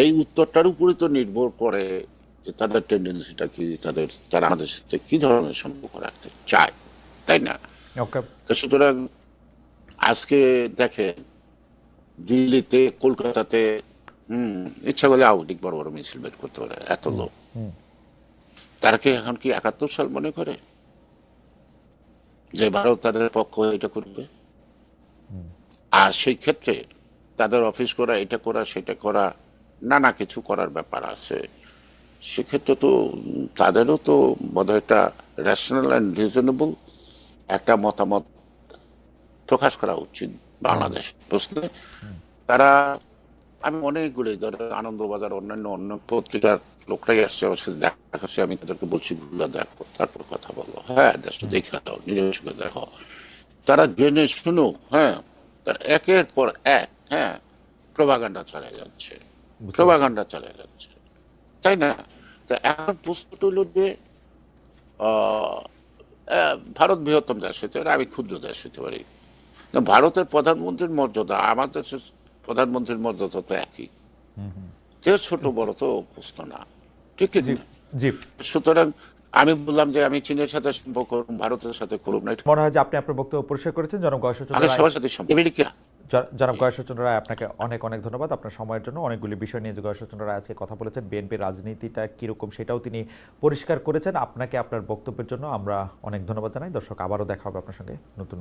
এই উত্তরটার উপরে তো নির্ভর করে যে তাদের টেন্ডেন্সিটা কি, তারা আমাদের সাথে কি ধরনের সম্পর্ক রাখতে চায়, তাই না? ওকে। তো সুতরাং আজকে দেখে দিল্লিতে, কলকাতাতে ইচ্ছা করলে আওয়ামী লীগ বড় বড় মিছিল বের করতে পারে, এত লোক। তারা কি এখন কি 71 সাল মনে করে যে ভারত তাদের পক্ষ এটা করবে? আর সেই ক্ষেত্রে তাদের অফিস করা, এটা করা, সেটা করা, নানা কিছু করার ব্যাপার আছে। সেক্ষেত্রে তো তাদেরও তো বোধহয় একটা রেশনাল অ্যান্ড রিজনেবল একটা মতামত প্রকাশ করা উচিত বাংলাদেশ বুঝলে। তারা, আমি অনেকগুলো, ধরো আনন্দবাজার, অন্যান্য অন্য পত্রিকার লোকরাই আসছে আমার সাথে দেখা করছে, আমি তাদেরকে বলছি গুলা দেখো, তারপর কথা বলো, হ্যাঁ দেশটা দেখে দাও, নিজের চোখে দেখো। তারা জেনে শুনো, হ্যাঁ, তার একের পর এক, হ্যাঁ, প্রভাগান্ডা চালিয়ে যাচ্ছে, প্রভাগান্ডা চালিয়ে যাচ্ছে, তাই না? তা এখন প্রশ্নটা হলো যে ভারত বৃহত্তম দেশ হতে পারে, আমি ক্ষুদ্র দেশ হতে পারি, ভারতের প্রধানমন্ত্রীর মর্যাদা আমাদের দেশের প্রধানমন্ত্রীর মর্যাদা তো একই, যে ছোট বড় তো প্রশ্ন না, ঠিক জি না? জি। সুতরাং আমি বললাম যে আমি চীনের সাথে সম্পর্ক ভারতের সাথে করুন না, মনে হয় যে আপনি আপনার বক্তব্য পরিষ্কার করেছেন। জনাব গয়েশ্বর আগে চৌধুরী, সবার সাথে সম্পর্ক, আমেরিকা জনাব গয়েশ্বরচন্দ্র রায়, আপনাকে অনেক অনেক ধন্যবাদ আপনার সময়ের জন্য। অনেকগুলি বিষয় নিয়ে যে গয়েশ্বরচন্দ্র রায় আজকে কথা বলেছেন, বিএনপির রাজনীতিটা কীরকম সেটাও তিনি পরিষ্কার করেছেন। আপনাকে আপনার বক্তব্যের জন্য আমরা অনেক ধন্যবাদ জানাই। দর্শক, আবারও দেখা হবে আপনার সঙ্গে নতুন